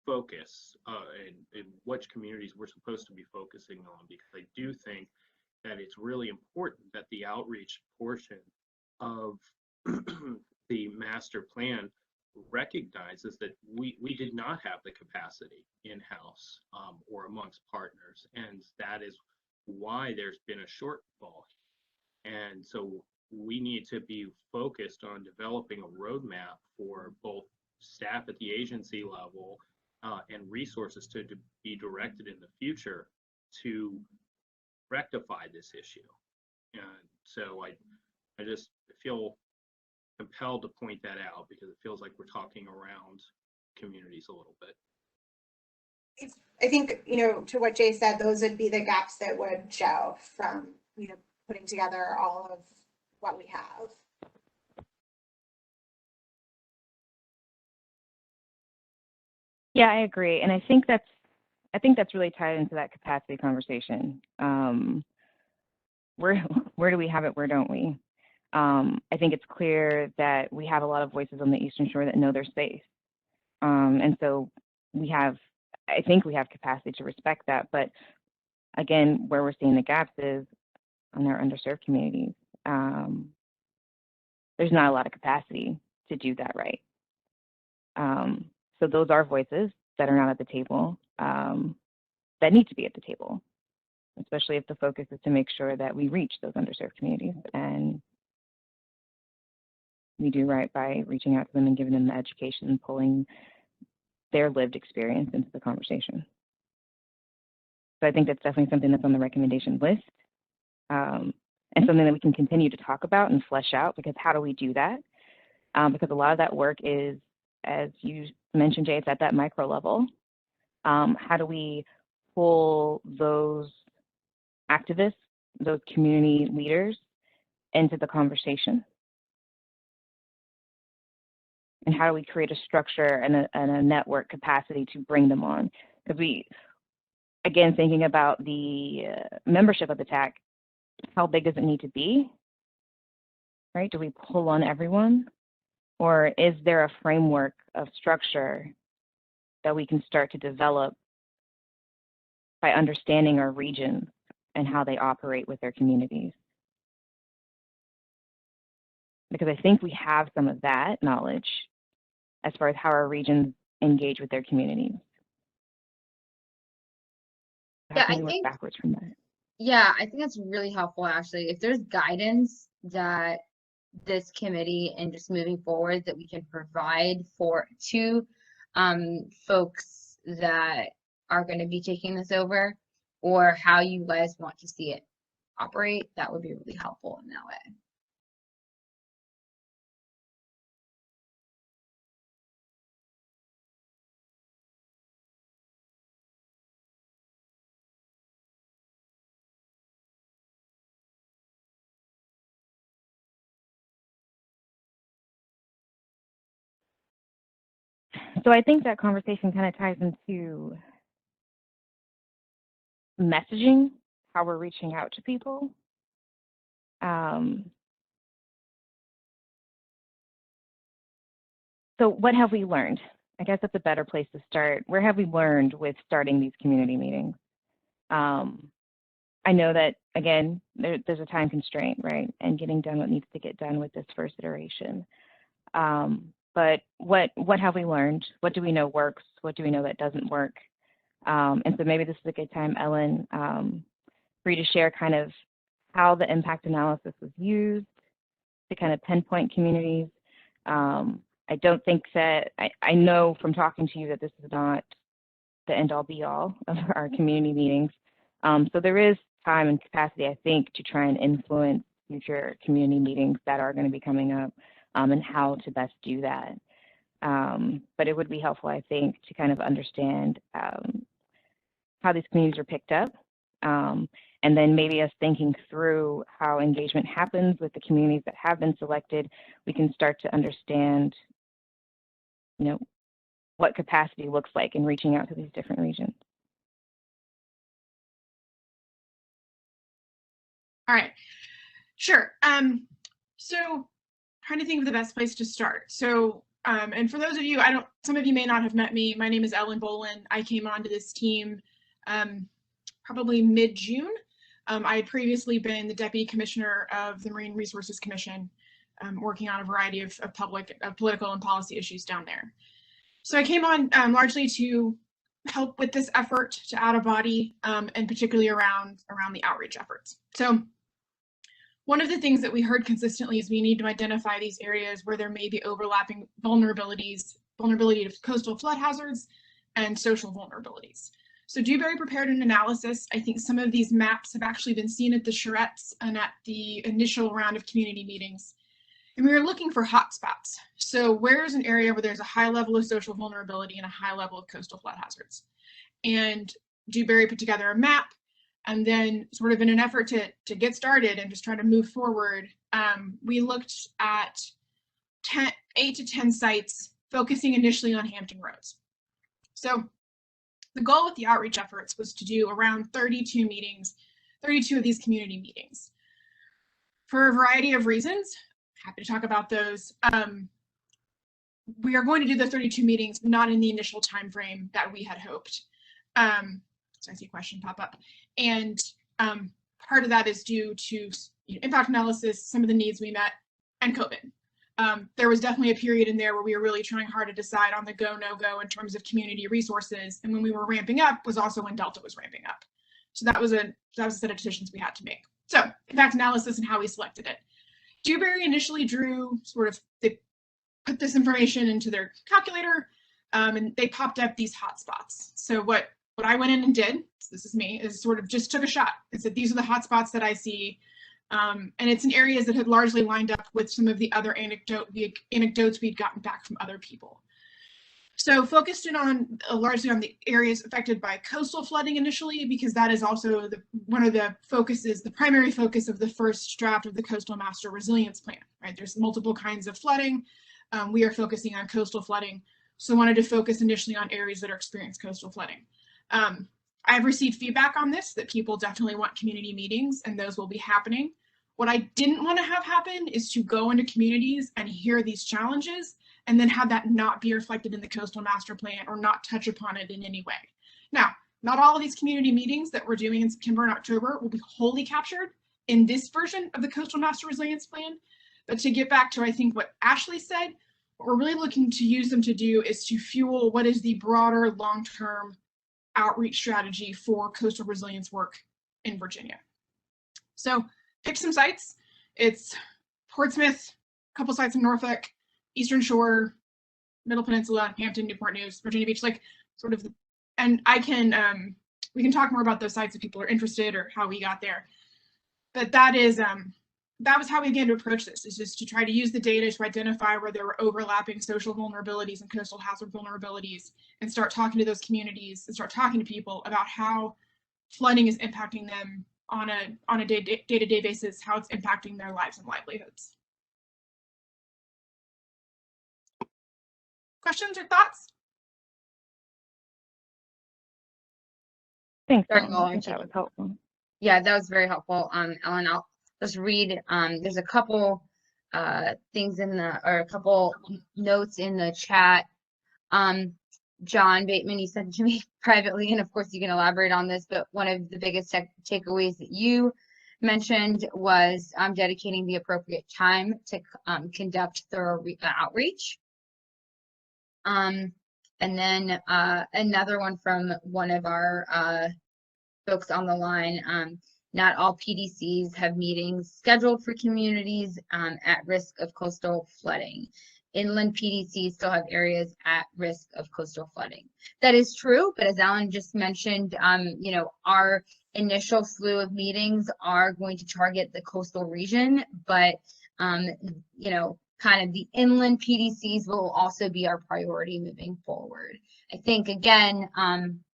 focus in which communities we're supposed to be focusing on, because I do think that it's really important that the outreach portion of the master plan recognizes that we did not have the capacity in-house or amongst partners, and that is why there's been a shortfall. And so we need to be focused on developing a roadmap for both staff at the agency level and resources to be directed in the future to rectify this issue. And so I just feel compelled to point that out, because it feels like we're talking around communities a little bit. I think, you know, to what Jay said, those would be the gaps that would show from, you know, putting together all of what we have. Yeah, I agree. And I think that's really tied into that capacity conversation. Where do we have it? Where don't we? I think it's clear that we have a lot of voices on the Eastern Shore that know their space. And so I think we have capacity to respect that. But again, where we're seeing the gaps is on our underserved communities. There's not a lot of capacity to do that right. So those are voices that are not at the table, that need to be at the table, especially if the focus is to make sure that we reach those underserved communities. And we do right by reaching out to them and giving them the education and pulling their lived experience into the conversation. So I think that's definitely something that's on the recommendation list, and something that we can continue to talk about and flesh out, because how do we do that? Because a lot of that work is, as you mentioned, Jay, it's at that micro level. How do we pull those activists, those community leaders into the conversation? And how do we create a structure and a network capacity to bring them on? Because we, again, thinking about the membership of the TAC, how big does it need to be, right? Do we pull on everyone? Or is there a framework of structure that we can start to develop by understanding our regions and how they operate with their communities? Because I think we have some of that knowledge as far as how our regions engage with their communities. How can we work backwards from that? Yeah, I think that's really helpful, actually. If there's guidance that this committee and just moving forward that we can provide to folks that are going to be taking this over, or how you guys want to see it operate, that would be really helpful in that way. So I think that conversation kind of ties into messaging, how we're reaching out to people. So what have we learned? I guess that's a better place to start. Where have we learned with starting these community meetings? I know that, again, there's a time constraint, right? And getting done what needs to get done with this first iteration. But what have we learned? What do we know works? What do we know that doesn't work? And so maybe this is a good time, Ellen, for you to share kind of how the impact analysis was used to kind of pinpoint communities. I don't think that, I know from talking to you that this is not the end all be all of our community meetings. So there is time and capacity, I think, to try and influence future community meetings that are going to be coming up, and how to best do that. But it would be helpful, I think, to kind of understand how these communities are picked up, and then maybe us thinking through how engagement happens with the communities that have been selected, we can start to understand, you know, what capacity looks like in reaching out to these different regions. All right, sure. So trying to think of the best place to start. So, and for those of you, some of you may not have met me. My name is Ellen Bolin. I came onto this team probably mid-June. I had previously been the Deputy Commissioner of the Marine Resources Commission, working on a variety of political and policy issues down there. So I came on largely to help with this effort to add a body, and particularly around the outreach efforts. So one of the things that we heard consistently is we need to identify these areas where there may be overlapping vulnerability to coastal flood hazards and social vulnerabilities. So Dewberry prepared an analysis. I think some of these maps have actually been seen at the charrettes and at the initial round of community meetings. And we were looking for hotspots. So where's an area where there's a high level of social vulnerability and a high level of coastal flood hazards? And Dewberry put together a map, and then sort of in an effort to get started and just try to move forward, we looked at 8 to 10 sites, focusing initially on Hampton Roads. So the goal with the outreach efforts was to do around 32 meetings, 32 of these community meetings. For a variety of reasons, happy to talk about those. We are going to do the 32 meetings, not in the initial time frame that we had hoped. So I see a question pop up. And part of that is due to impact analysis, some of the needs we met, and COVID. There was definitely a period in there where we were really trying hard to decide on the go, no go in terms of community resources. And when we were ramping up was also when Delta was ramping up. So that was a set of decisions we had to make. So impact analysis and how we selected it. Dewberry initially drew they put this information into their calculator, and they popped up these hotspots. So what I went in and did, so this is me, is sort of just took a shot and said, these are the hotspots that I see. And it's in areas that had largely lined up with some of the other anecdotes we'd gotten back from other people. So focused in on largely on the areas affected by coastal flooding initially, because that is also one of the focuses, the primary focus of the first draft of the Coastal Master Resilience Plan, right? There's multiple kinds of flooding. We are focusing on coastal flooding. So wanted to focus initially on areas that are experiencing coastal flooding. I've received feedback on this, that people definitely want community meetings, and those will be happening. What I didn't want to have happen is to go into communities and hear these challenges and then have that not be reflected in the Coastal Master Plan or not touch upon it in any way. Now, not all of these community meetings that we're doing in September and October will be wholly captured in this version of the Coastal Master Resilience Plan. But to get back to, I think, what Ashley said, what we're really looking to use them to do is to fuel what is the broader long-term outreach strategy for coastal resilience work in Virginia. So pick some sites. It's Portsmouth, a couple sites in Norfolk, Eastern Shore, Middle Peninsula, Hampton, Newport News, Virginia Beach, like sort of, and I can, we can talk more about those sites if people are interested or how we got there. But that is, that was how we began to approach this, is just to try to use the data to identify where there were overlapping social vulnerabilities and coastal hazard vulnerabilities, and start talking to those communities and start talking to people about how flooding is impacting them on a day-to-day basis, how it's impacting their lives and livelihoods. Questions or thoughts? Thanks, Sorry, Ellen. I think that was helpful. Yeah, that was very helpful. Ellen, I'll just read. There's a couple things in a couple notes in the chat. John Bateman, you said to me privately, and of course you can elaborate on this, but one of the biggest takeaways that you mentioned was dedicating the appropriate time to conduct thorough outreach. And then another one from one of our folks on the line, not all PDCs have meetings scheduled for communities at risk of coastal flooding. Inland PDCs still have areas at risk of coastal flooding. That is true, but as Alan just mentioned, you know, our initial slew of meetings are going to target the coastal region, but you know, kind of the inland PDCs will also be our priority moving forward. I think again,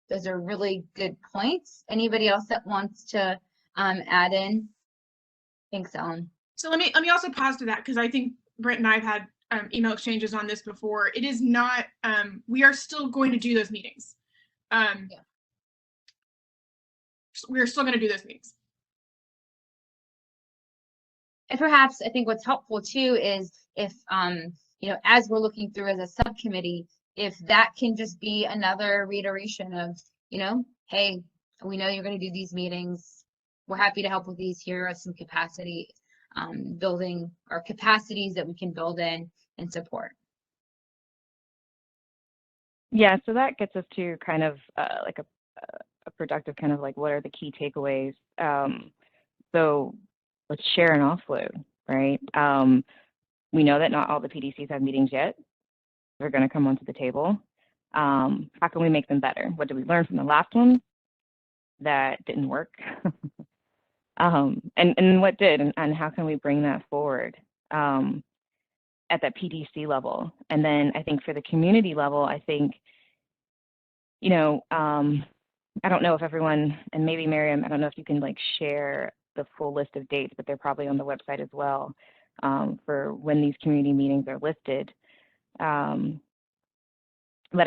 those are really good points. Anybody else that wants to add in? Thanks, Ellen. So let me also pause to that, because I think Brent and I have had email exchanges on this before. It is not, we are still going to do those meetings. We're still going to do those meetings. And perhaps I think what's helpful too is if, you know, as we're looking through as a subcommittee, if that can just be another reiteration of, you know, hey, we know you're going to do these meetings. We're happy to help with these. Here are some capacity building or capacities that we can build in and support. Yeah, so that gets us to kind of like a productive kind of like what are the key takeaways. So let's share and offload, right? We know that not all the PDCs have meetings yet. They're going to come onto the table. How can we make them better? What did we learn from the last one that didn't work? And what did, and how can we bring that forward at that PDC level? And then I think for the community level, I think, you know, I don't know if everyone, and maybe Miriam, I don't know if you can like share the full list of dates, but they're probably on the website as well for when these community meetings are listed. But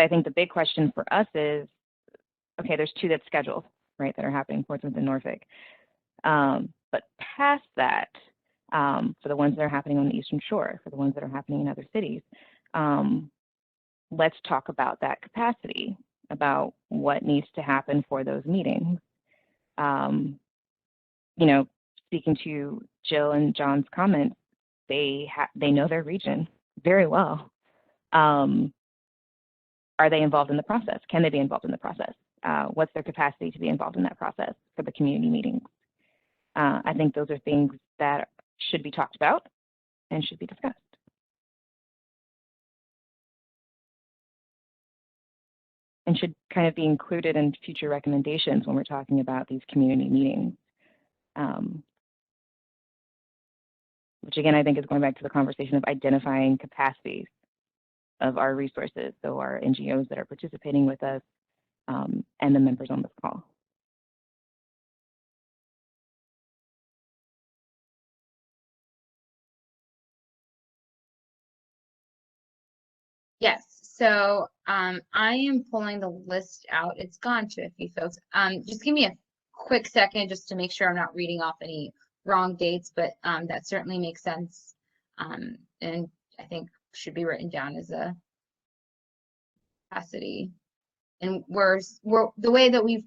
I think the big question for us is, okay, there's 2 that's scheduled, right, that are happening, Portsmouth and Norfolk. But past that, for the ones that are happening on the Eastern Shore, for the ones that are happening in other cities, let's talk about that capacity, about what needs to happen for those meetings. You know, speaking to Jill and John's comments, they know their region very well. Are they involved in the process? Can they be involved in the process? What's their capacity to be involved in that process for the community meetings? I think those are things that should be talked about and should be discussed. And should kind of be included in future recommendations when we're talking about these community meetings. Which again, I think is going back to the conversation of identifying capacities of our resources, so our NGOs that are participating with us and the members on this call. Yes, so I am pulling the list out. It's gone to a few folks. Just give me a quick second just to make sure I'm not reading off any wrong dates, but that certainly makes sense. And I think should be written down as a capacity. And we're the way that we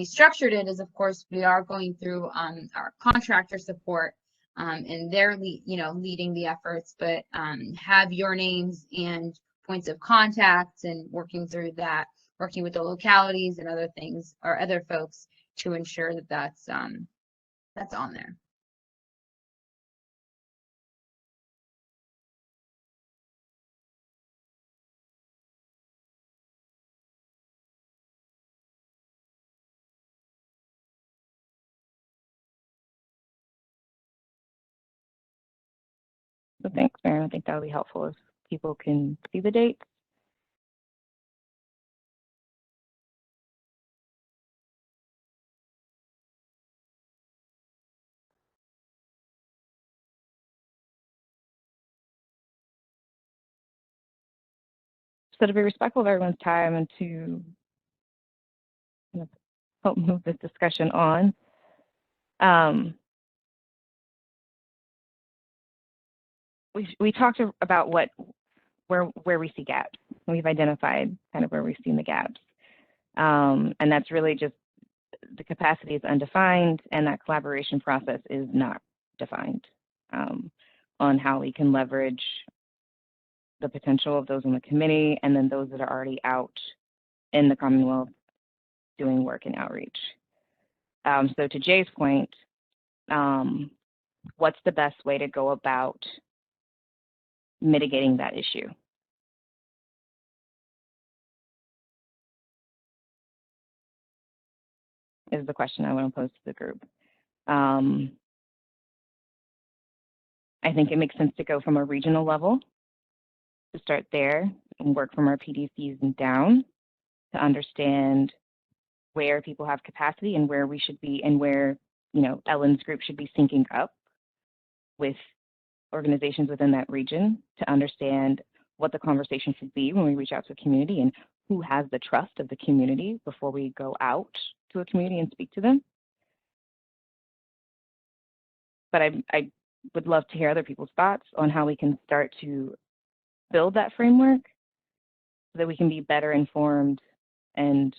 structured it is, of course, we are going through our contractor support and they're leading the efforts, but have your names and points of contact and working through that, working with the localities and other things or other folks to ensure that that's on there. So thanks, Mary. I think that would be helpful if people can see the dates. So to be respectful of everyone's time and to help move this discussion on, we talked about where we see gaps, we've identified kind of where we've seen the gaps. And that's really just the capacity is undefined and that collaboration process is not defined on how we can leverage the potential of those on the committee and then those that are already out in the Commonwealth doing work in outreach. So to Jay's point, what's the best way to go about mitigating that issue? Is the question I want to pose to the group. I think it makes sense to go from a regional level, to start there and work from our PDCs and down to understand where people have capacity and where we should be and where, you know, Ellen's group should be syncing up with organizations within that region to understand what the conversation should be when we reach out to a community and who has the trust of the community before we go out to a community and speak to them. But I would love to hear other people's thoughts on how we can start to build that framework so that we can be better informed and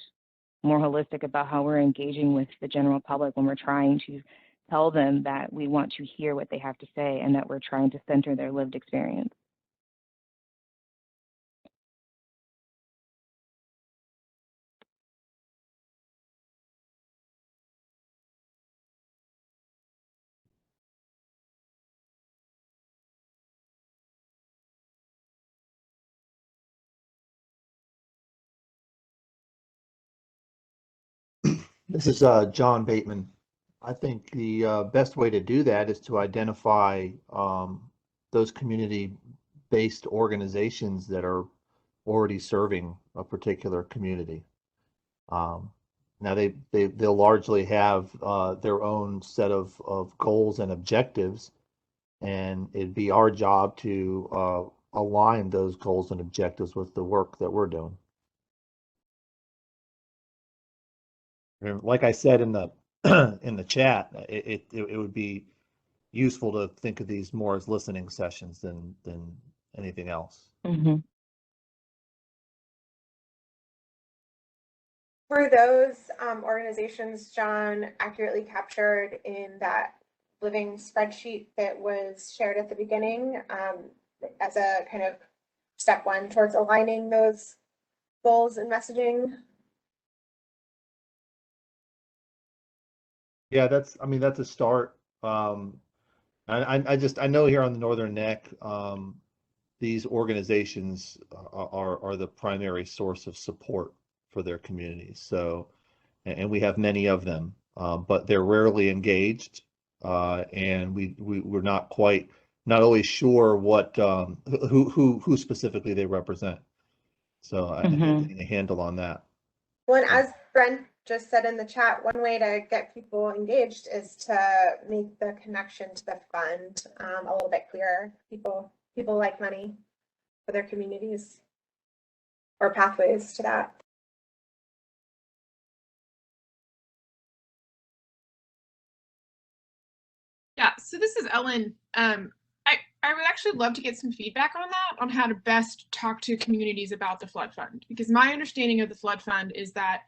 more holistic about how we're engaging with the general public when we're trying to tell them that we want to hear what they have to say and that we're trying to center their lived experience. This is John Bateman. I think the best way to do that is to identify those community-based organizations that are already serving a particular community. Now they'll largely have their own set of goals and objectives, and it'd be our job to align those goals and objectives with the work that we're doing. And like I said in the in the chat, it would be useful to think of these more as listening sessions than anything else. Mm-hmm. Were those organizations, John, accurately captured in that living spreadsheet that was shared at the beginning as a kind of step one towards aligning those goals and messaging? Yeah, that's a start. I know here on the Northern Neck, these organizations are the primary source of support for their communities. So, and we have many of them, but they're rarely engaged, and we're not always sure what who specifically they represent. So I think getting a handle on that. Well, and as Brent just said in the chat, one way to get people engaged is to make the connection to the fund a little bit clearer. People like money for their communities or pathways to that. Yeah, so this is Ellen. I would actually love to get some feedback on that, on how to best talk to communities about the flood fund, because my understanding of the flood fund is that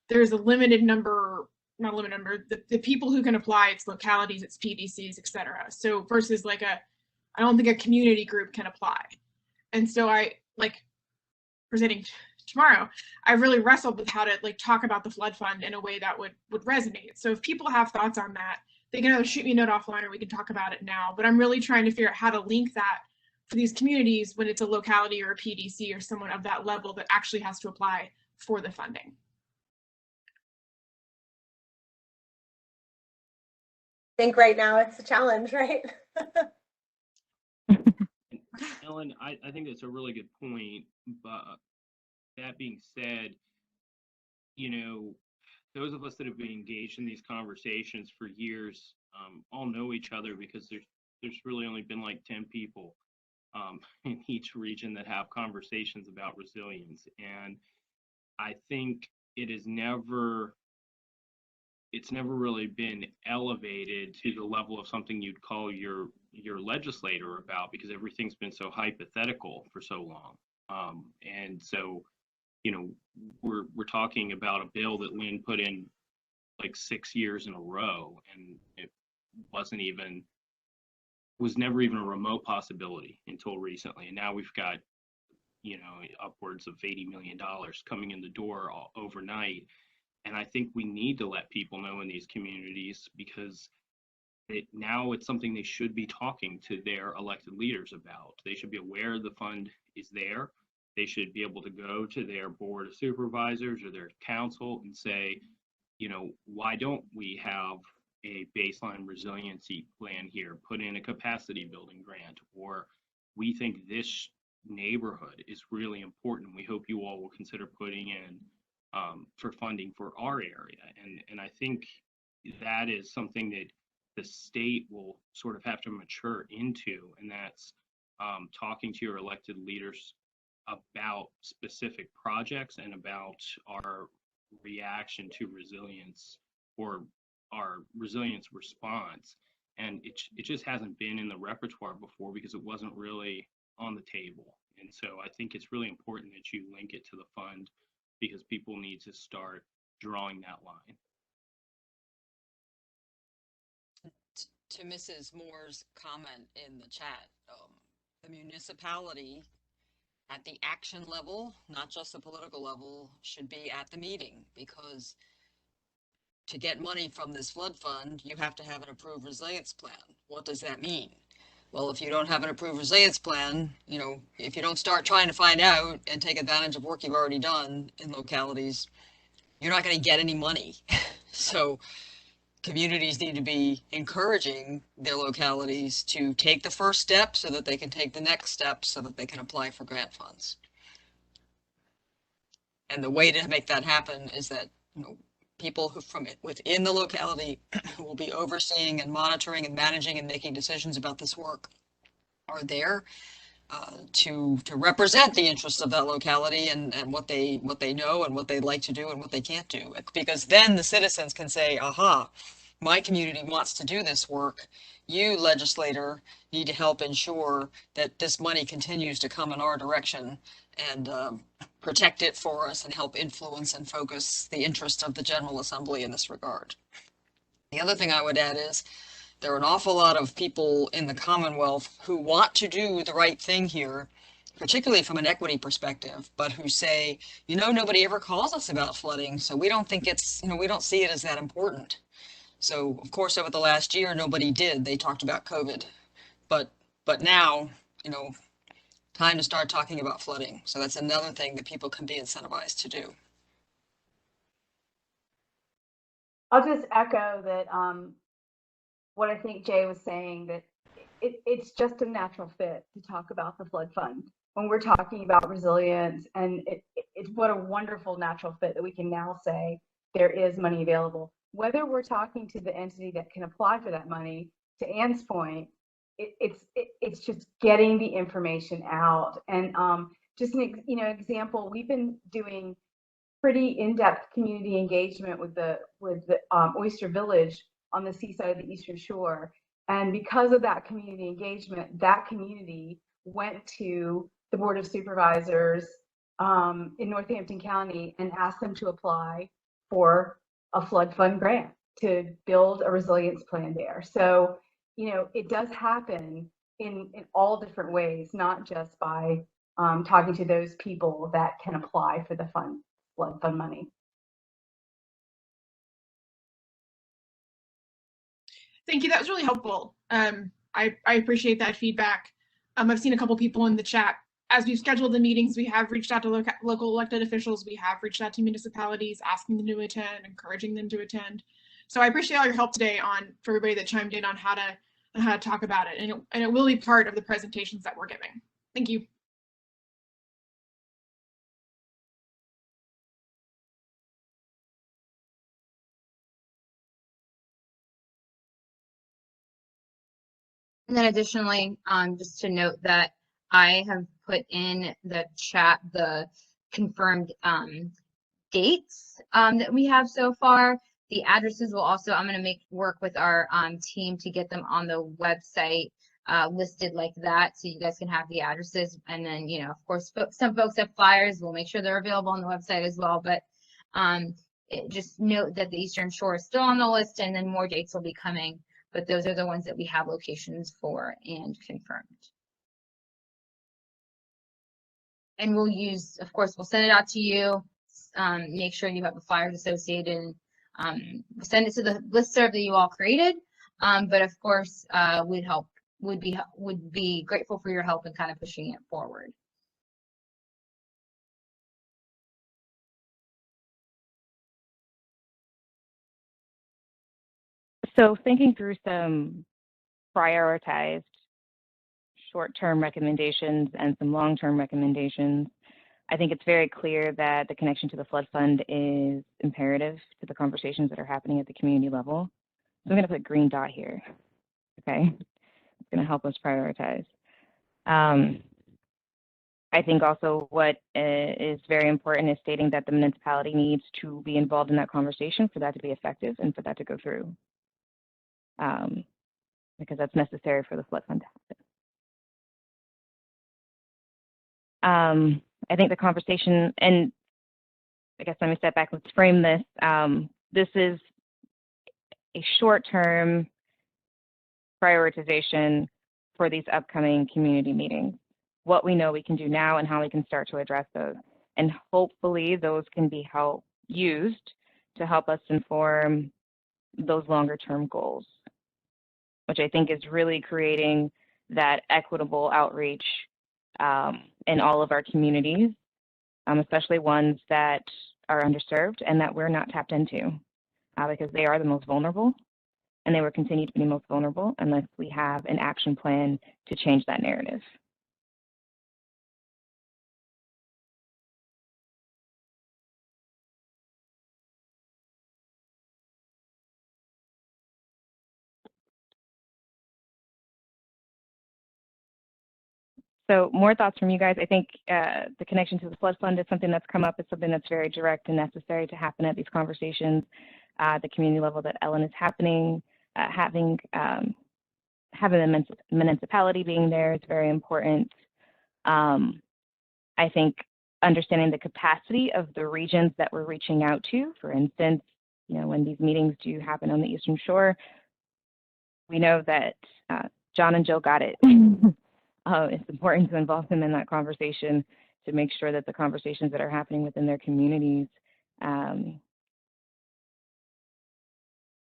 there's a limited number, not a limited number, the people who can apply, it's localities, it's PDCs, et cetera. So versus like I don't think a community group can apply. And so I, like presenting tomorrow, I really wrestled with how to like talk about the flood fund in a way that would resonate. So if people have thoughts on that, they can either shoot me a note offline or we can talk about it now. But I'm really trying to figure out how to link that for these communities when it's a locality or a PDC or someone of that level that actually has to apply for the funding. I think right now it's a challenge, right? Ellen, I think that's a really good point. But that being said, you know, those of us that have been engaged in these conversations for years all know each other, because there's really only been like 10 people in each region that have conversations about resilience. And I think it's never really been elevated to the level of something you'd call your legislator about, because everything's been so hypothetical for so long. And so, we're talking about a bill that Lynn put in like 6 years in a row, and it was never even a remote possibility until recently. And now we've got, upwards of $80 million coming in the door overnight. And I think we need to let people know in these communities, because now it's something they should be talking to their elected leaders about. They should be aware the fund is there. They should be able to go to their board of supervisors or their council and say, why don't we have a baseline resiliency plan here, put in a capacity building grant, or we think this neighborhood is really important. We hope you all will consider putting in for funding for our area. And I think that is something that the state will sort of have to mature into, and that's talking to your elected leaders about specific projects and about our reaction to resilience, or our resilience response. And it just hasn't been in the repertoire before because it wasn't really on the table. And so I think it's really important that you link it to the fund, because people need to start drawing that line. To Mrs. Moore's comment in the chat, the municipality at the action level, not just the political level, should be at the meeting, because to get money from this flood fund, you have to have an approved resilience plan. What does that mean? Well, if you don't have an approved resilience plan, if you don't start trying to find out and take advantage of work you've already done in localities, you're not going to get any money. So communities need to be encouraging their localities to take the first step so that they can take the next step so that they can apply for grant funds. And the way to make that happen is that people who from within the locality who will be overseeing and monitoring and managing and making decisions about this work are there to represent the interests of that locality and what they know and what they'd like to do and what they can't do. Because then the citizens can say, aha, my community wants to do this work. You, legislator, need to help ensure that this money continues to come in our direction and protect it for us and help influence and focus the interest of the General Assembly in this regard. The other thing I would add is there are an awful lot of people in the Commonwealth who want to do the right thing here, particularly from an equity perspective, but who say, nobody ever calls us about flooding, so we don't think it's, we don't see it as that important. So, of course, over the last year, nobody did. They talked about COVID. But now, time to start talking about flooding. So that's another thing that people can be incentivized to do. I'll just echo that what I think Jay was saying, that it's just a natural fit to talk about the flood fund when we're talking about resilience, and it's what a wonderful natural fit that we can now say there is money available. Whether we're talking to the entity that can apply for that money, to Ann's point, it's just getting the information out. And just an example, we've been doing pretty in-depth community engagement with the Oyster Village on the seaside of the Eastern Shore. And because of that community engagement, that community went to the Board of Supervisors in Northampton County and asked them to apply for a flood fund grant to build a resilience plan there. So, it does happen in all different ways, not just by talking to those people that can apply for the flood fund money. Thank you. That was really helpful. I appreciate that feedback. I've seen a couple people in the chat. As we've scheduled the meetings, we have reached out to local elected officials. We have reached out to municipalities, asking them to attend, encouraging them to attend. So I appreciate all your help today for everybody that chimed in on how to talk about it. And it will be part of the presentations that we're giving. Thank you. And then additionally, just to note that I have put in the chat the confirmed dates that we have so far. The addresses will also, I'm going to work with our team to get them on the website listed like that, so you guys can have the addresses. And then, you know, of course, some folks have flyers. We'll make sure they're available on the website as well. But just note that the Eastern Shore is still on the list, and then more dates will be coming. But those are the ones that we have locations for and confirmed. And we'll use, of course, we'll send it out to you. Make sure you have the flyers associated. Send it to the listserv that you all created. But of course, would be grateful for your help in kind of pushing it forward. So thinking through some prioritized short-term recommendations and some long-term recommendations, I think it's very clear that the connection to the flood fund is imperative to the conversations that are happening at the community level. So I'm going to put green dot here. Okay, it's going to help us prioritize. I think also what is very important is stating that the municipality needs to be involved in that conversation for that to be effective and for that to go through, because that's necessary for the flood fund to happen. I think the conversation, and I guess let me step back, let's frame this. This is a short-term prioritization for these upcoming community meetings. What we know we can do now and how we can start to address those. And hopefully those can be used to help us inform those longer-term goals, which I think is really creating that equitable outreach in all of our communities, especially ones that are underserved and that we're not tapped into, because they are the most vulnerable, and they will continue to be the most vulnerable unless we have an action plan to change that narrative. So more thoughts from you guys. I think the connection to the flood fund is something that's come up. It's something that's very direct and necessary to happen at these conversations. The community level that Ellen is having the municipality being there is very important. I think understanding the capacity of the regions that we're reaching out to, for instance, you know, when these meetings do happen on the Eastern Shore, we know that John and Jill got it. It's important to involve them in that conversation to make sure that the conversations that are happening within their communities are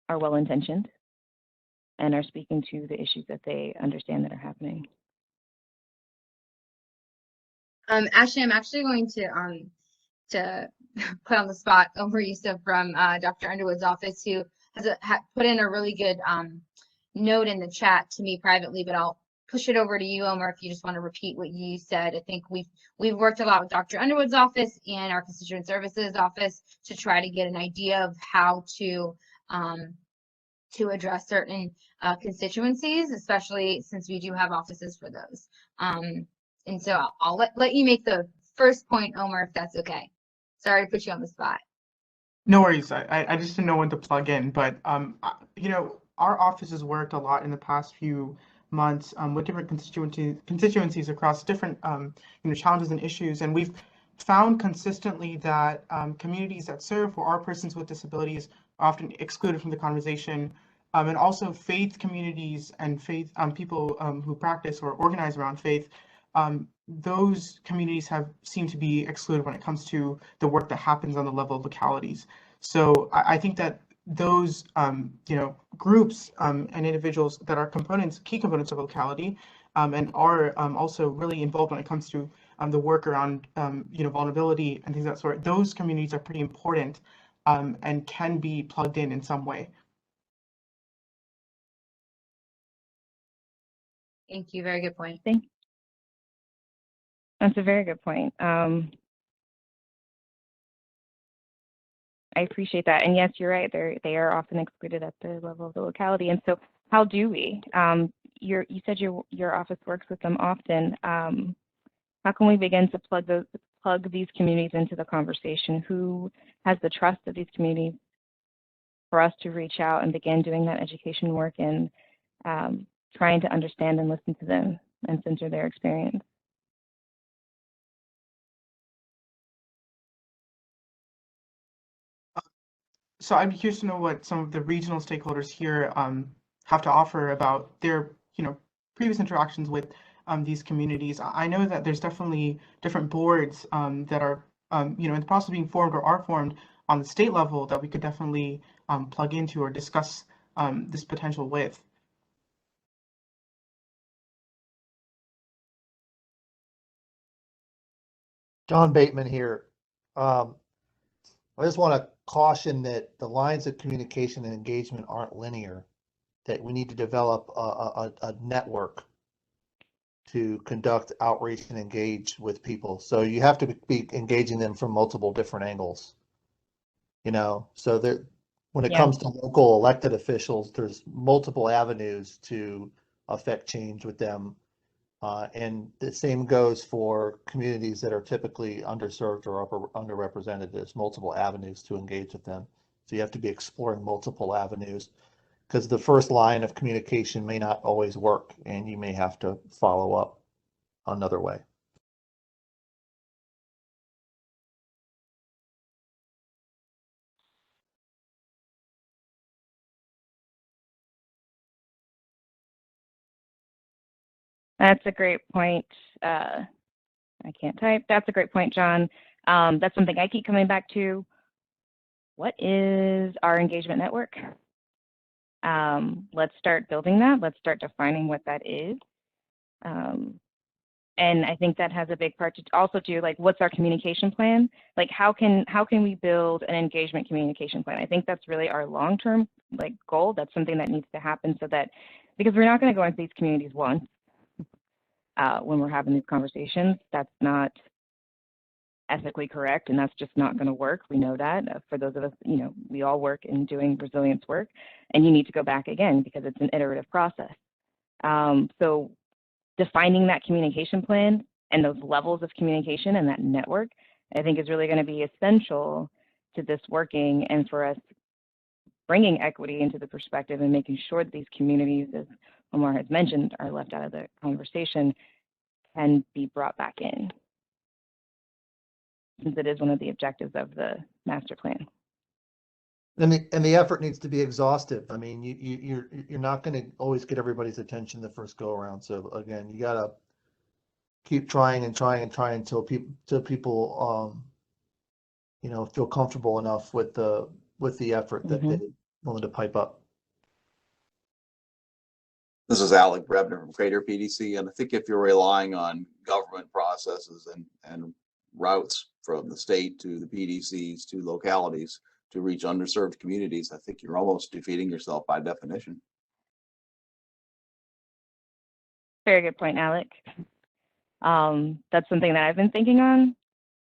well-intentioned and are speaking to the issues that they understand that are happening. Ashley, I'm actually going to put on the spot Omer Yusuf from Dr. Underwood's office, who has put in a really good note in the chat to me privately, but I'll push it over to you, Omer, if you just want to repeat what you said. I think we've worked a lot with Dr. Underwood's office and our constituent services office to try to get an idea of how to address certain constituencies, especially since we do have offices for those. And so I'll let you make the first point, Omer, if that's okay. Sorry to put you on the spot. No worries. I just didn't know when to plug in, but you know, our office has worked a lot in the past few months with different constituencies across different you know, challenges and issues, and we've found consistently that communities that serve or are persons with disabilities are often excluded from the conversation, and also faith communities and faith people who practice or organize around faith. Those communities seem to be excluded when it comes to the work that happens on the level of localities. So I think that those you know, groups and individuals that are key components of locality, and are also really involved when it comes to the work around you know, vulnerability and things of that sort. Those communities are pretty important and can be plugged in some way. Thank you. Very good point. Thank you. That's a very good point. I appreciate that. And yes, you're right. They are often excluded at the level of the locality. And so how do we? You said your office works with them often. How can we begin to plug these communities into the conversation? Who has the trust of these communities for us to reach out and begin doing that education work and trying to understand and listen to them and center their experience. So I'd be curious to know what some of the regional stakeholders here have to offer about their, previous interactions with these communities. I know that there's definitely different boards that are, in the process of being formed or are formed on the state level that we could definitely plug into or discuss this potential with. John Bateman here. I just want to caution that the lines of communication and engagement aren't linear, that we need to develop a network to conduct outreach and engage with people. So you have to be engaging them from multiple different angles. So that when it comes to local elected officials, there's multiple avenues to affect change with them. And the same goes for communities that are typically underserved or underrepresented. There's multiple avenues to engage with them. So you have to be exploring multiple avenues, because the first line of communication may not always work, and you may have to follow up another way. That's a great point. I can't type. That's a great point, John. That's something I keep coming back to. What is our engagement network? Let's start building that. Let's start defining what that is. And I think that has a big part to also do, like, what's our communication plan? Like, how can we build an engagement communication plan? I think that's really our long-term goal. That's something that needs to happen, so that, because we're not going to go into these communities once when we're having these conversations. That's not ethically correct, and that's just not going to work. We know that. For those of us, we all work in doing resilience work, and you need to go back again because it's an iterative process. So defining that communication plan and those levels of communication and that network, I think, is really going to be essential to this working, and for us bringing equity into the perspective and making sure that these communities, as Omar has mentioned, are left out of the conversation, can be brought back in, since it is one of the objectives of the master plan. And the effort needs to be exhaustive. I mean, you're not going to always get everybody's attention the first go around. So again, you got to keep trying and trying and trying until people feel comfortable enough with the effort that they're willing to pipe up. This is Alec Brebner from Crater PDC, and I think if you're relying on government processes and routes from the state to the PDCs to localities to reach underserved communities, I think you're almost defeating yourself by definition. Very good point, Alec. That's something that I've been thinking on.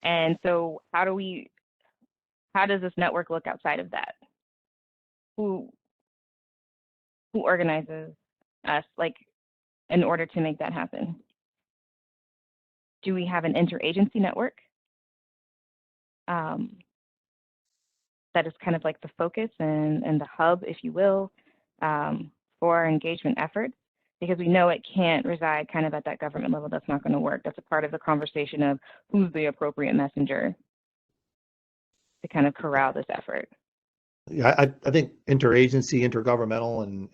And so how does this network look outside of that? Who organizes us, in order to make that happen? Do we have an interagency network? That is kind of like the focus and the hub, if you will, for our engagement efforts, because we know it can't reside kind of at that government level. That's not going to work. That's a part of the conversation of who's the appropriate messenger to kind of corral this effort. Yeah, I think interagency, intergovernmental, and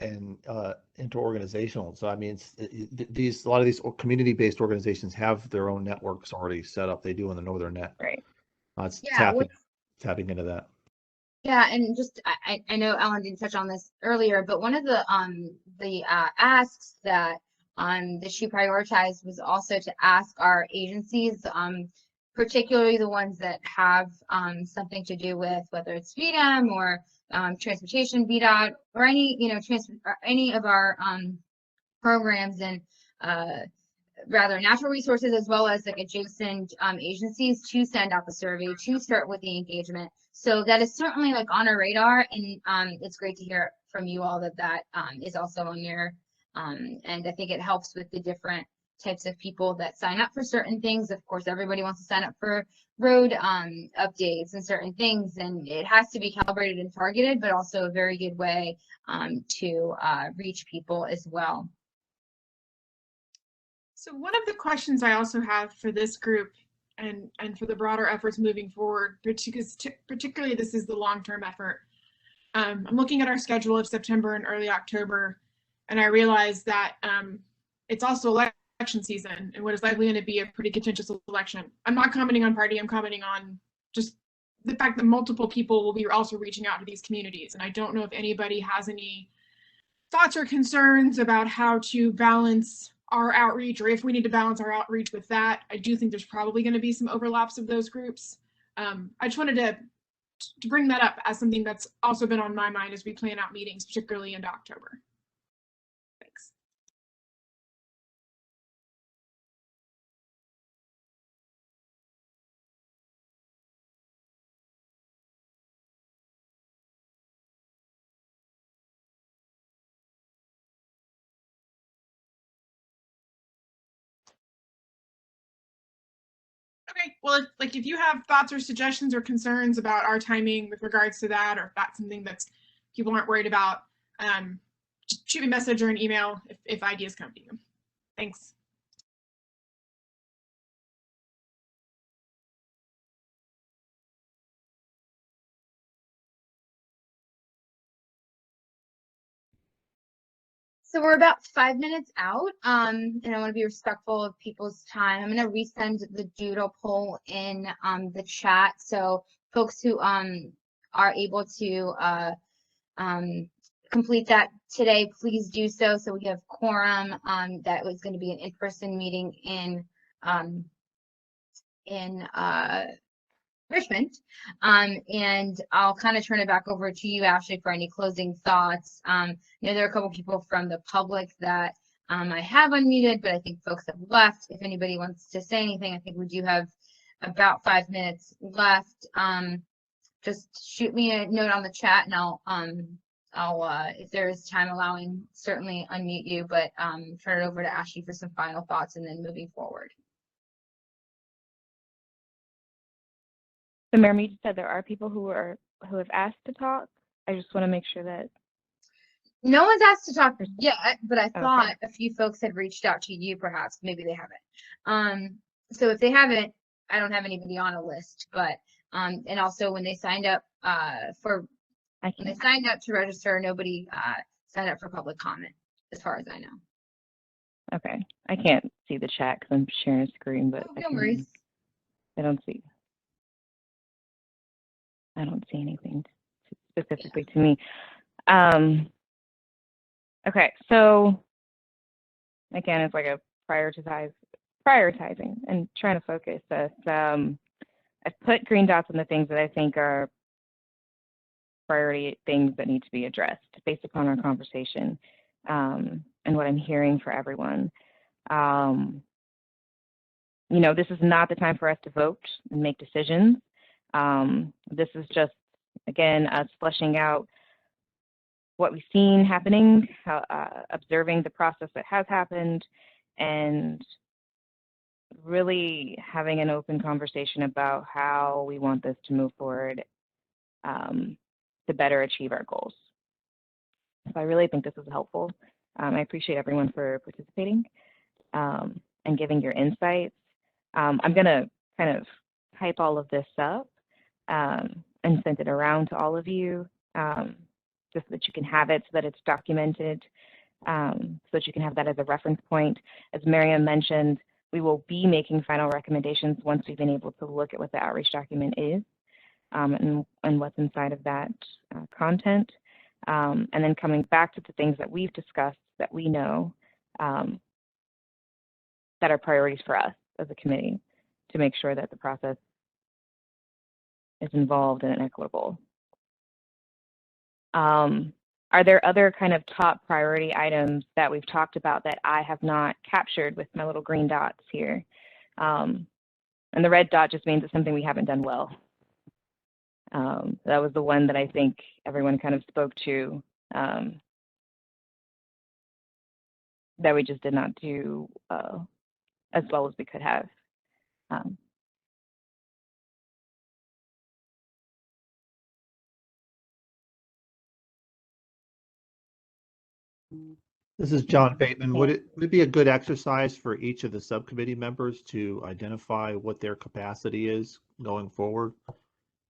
interorganizational. So I mean, a lot of these community-based organizations have their own networks already set up. They do in the Northern Net. Right. It's Yeah, tapping into that. Yeah, and just I know Ellen didn't touch on this earlier, but one of the asks that she prioritized was also to ask our agencies, particularly the ones that have something to do with whether it's VDEM or transportation, VDOT, or any or any of our programs and rather natural resources, as well as adjacent agencies, to send out the survey, to start with the engagement. So that is certainly on our radar, and it's great to hear from you all that is also on your and I think it helps with the different types of people that sign up for certain things. Of course, everybody wants to sign up for road updates and certain things, and it has to be calibrated and targeted, but also a very good way to reach people as well. So one of the questions I also have for this group and for the broader efforts moving forward, particularly this is the long-term effort. I'm looking at our schedule of September and early October, and I realize that it's also election season and what is likely going to be a pretty contentious election. I'm not commenting on party, I'm commenting on just the fact that multiple people will be also reaching out to these communities. And I don't know if anybody has any thoughts or concerns about how to balance our outreach, or if we need to balance our outreach with that. I do think there's probably going to be some overlaps of those groups. I just wanted to bring that up as something that's also been on my mind as we plan out meetings, particularly into October. Thanks. Okay, well, if you have thoughts or suggestions or concerns about our timing with regards to that, or if that's something that's people aren't worried about, just shoot me a message or an email if ideas come to you. Thanks. So we're about 5 minutes out, and I want to be respectful of people's time. I'm going to resend the doodle poll in the chat, so folks who are able to complete that today, please do so. So we have quorum. That was going to be an in-person meeting in Richmond. And I'll kind of turn it back over to you, Ashley, for any closing thoughts. There are a couple people from the public that I have unmuted, but I think folks have left. If anybody wants to say anything, I think we do have about 5 minutes left. Just shoot me a note on the chat, and I'll if there is time allowing, certainly unmute you, but turn it over to Ashley for some final thoughts and then moving forward. So, Miriam, you just said there are people who have asked to talk. I just want to make sure that no one's asked to talk yet, but I thought a few folks had reached out to you, perhaps. Maybe they haven't. So if they haven't, I don't have anybody on a list. But and also when they signed up to register, nobody signed up for public comment, as far as I know. Okay, I can't see the chat because I'm sharing a screen, but no worries. I don't see anything specifically to me. Okay, so again, it's like a prioritizing and trying to focus this. I've put green dots on the things that I think are priority things that need to be addressed based upon our conversation and what I'm hearing for everyone. This is not the time for us to vote and make decisions. This is just, again, us fleshing out what we've seen happening, observing the process that has happened, and really having an open conversation about how we want this to move forward to better achieve our goals. So I really think this is helpful. I appreciate everyone for participating and giving your insights. I'm going to kind of type all of this up and send it around to all of you just so that you can have it, so that it's documented, so that you can have that as a reference point. As Miriam mentioned, we will be making final recommendations once we've been able to look at what the outreach document is and what's inside of that content. And then coming back to the things that we've discussed that we know that are priorities for us as a committee to make sure that the process is involved and equitable. Are there other kind of top priority items that we've talked about that I have not captured with my little green dots here? And the red dot just means it's something we haven't done well. That was the one that I think everyone kind of spoke to, that we just did not do as well as we could have. This is John Bateman. Would it be a good exercise for each of the subcommittee members to identify what their capacity is going forward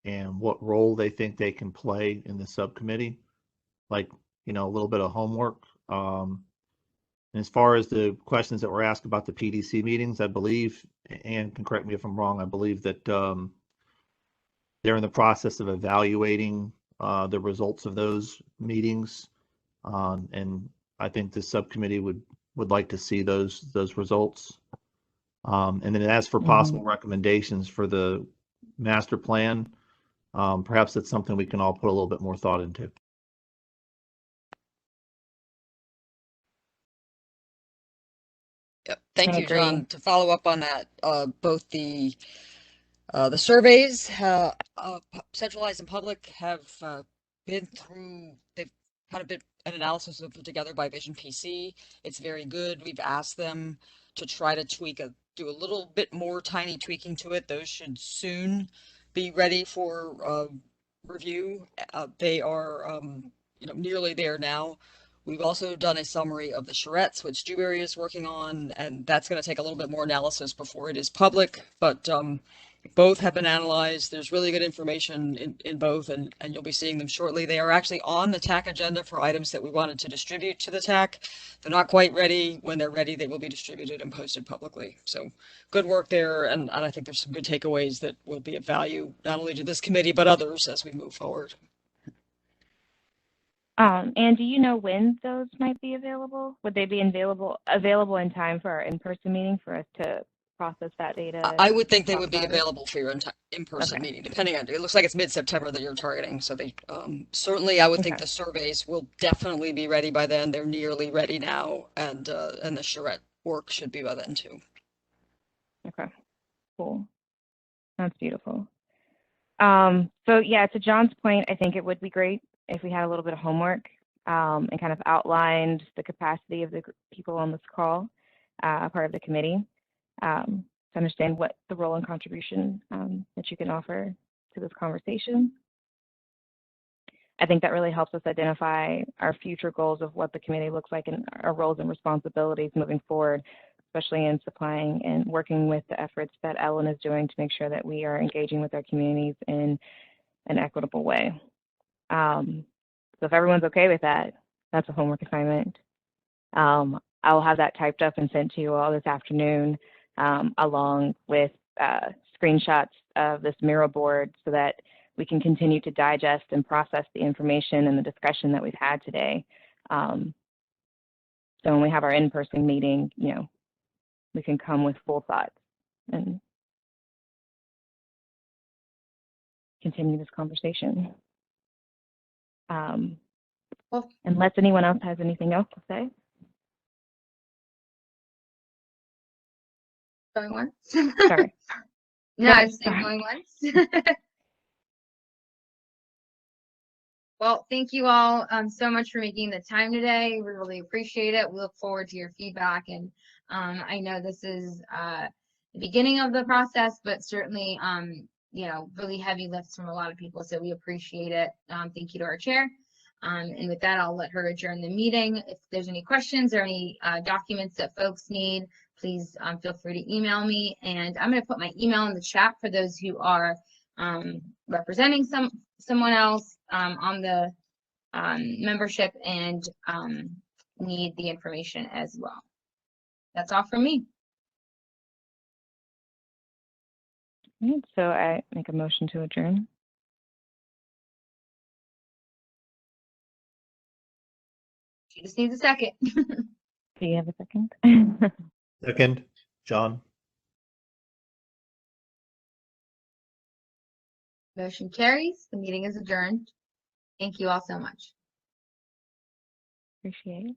and what role they think they can play in the subcommittee? Like, a little bit of homework. And as far as the questions that were asked about the PDC meetings, I believe, and can correct me if I'm wrong, I believe that they're in the process of evaluating the results of those meetings. And I think the subcommittee would like to see those results. And then as for possible recommendations for the master plan, perhaps that's something we can all put a little bit more thought into. Yep. Thank I you, agree. John. To follow up on that, both the surveys, centralized and public, have been through, they've kind of been an analysis put together by Vision PC. It's very good. We've asked them to try to do a little bit more tiny tweaking to it. Those should soon be ready for review. They are, nearly there now. We've also done a summary of the charrettes, which Dewberry is working on, and that's going to take a little bit more analysis before it is public, but both have been analyzed. There's really good information in both, and you'll be seeing them shortly. They are actually on the TAC agenda for items that we wanted to distribute to the TAC. They're not quite ready. When they're ready, they will be distributed and posted publicly. So good work there, and I think there's some good takeaways that will be of value, not only to this committee, but others as we move forward. And do you know when those might be available? Would they be available in time for our in-person meeting for us to process that data? I would think they talk would be about it? available for your in-person Okay. meeting, depending on, it looks like it's mid-September that you're targeting. So they, certainly I would think Okay. the surveys will definitely be ready by then. They're nearly ready now, and the charrette work should be by then too. Okay. Cool. That's beautiful. So yeah, to John's point, I think it would be great if we had a little bit of homework and kind of outlined the capacity of the people on this call, part of the committee, to understand what the role and contribution that you can offer to this conversation. I think that really helps us identify our future goals of what the committee looks like and our roles and responsibilities moving forward, especially in supplying and working with the efforts that Ellen is doing to make sure that we are engaging with our communities in an equitable way. So if everyone's okay with that, that's a homework assignment. I'll have that typed up and sent to you all this afternoon, along with screenshots of this mural board so that we can continue to digest and process the information and the discussion that we've had today. So when we have our in-person meeting, we can come with full thoughts and continue this conversation. Unless anyone else has anything else to say. Going once? Sorry. No, I was saying going once. Well, thank you all so much for making the time today. We really appreciate it. We look forward to your feedback. And I know this is the beginning of the process, but certainly, really heavy lifts from a lot of people. So we appreciate it. Thank you to our chair. And with that, I'll let her adjourn the meeting. If there's any questions or any documents that folks need, please feel free to email me. And I'm going to put my email in the chat for those who are representing someone else on the membership and need the information as well. That's all from me. So I make a motion to adjourn. She just needs a second. Do you have a second? Second, John. Motion carries. The meeting is adjourned. Thank you all so much. Appreciate it.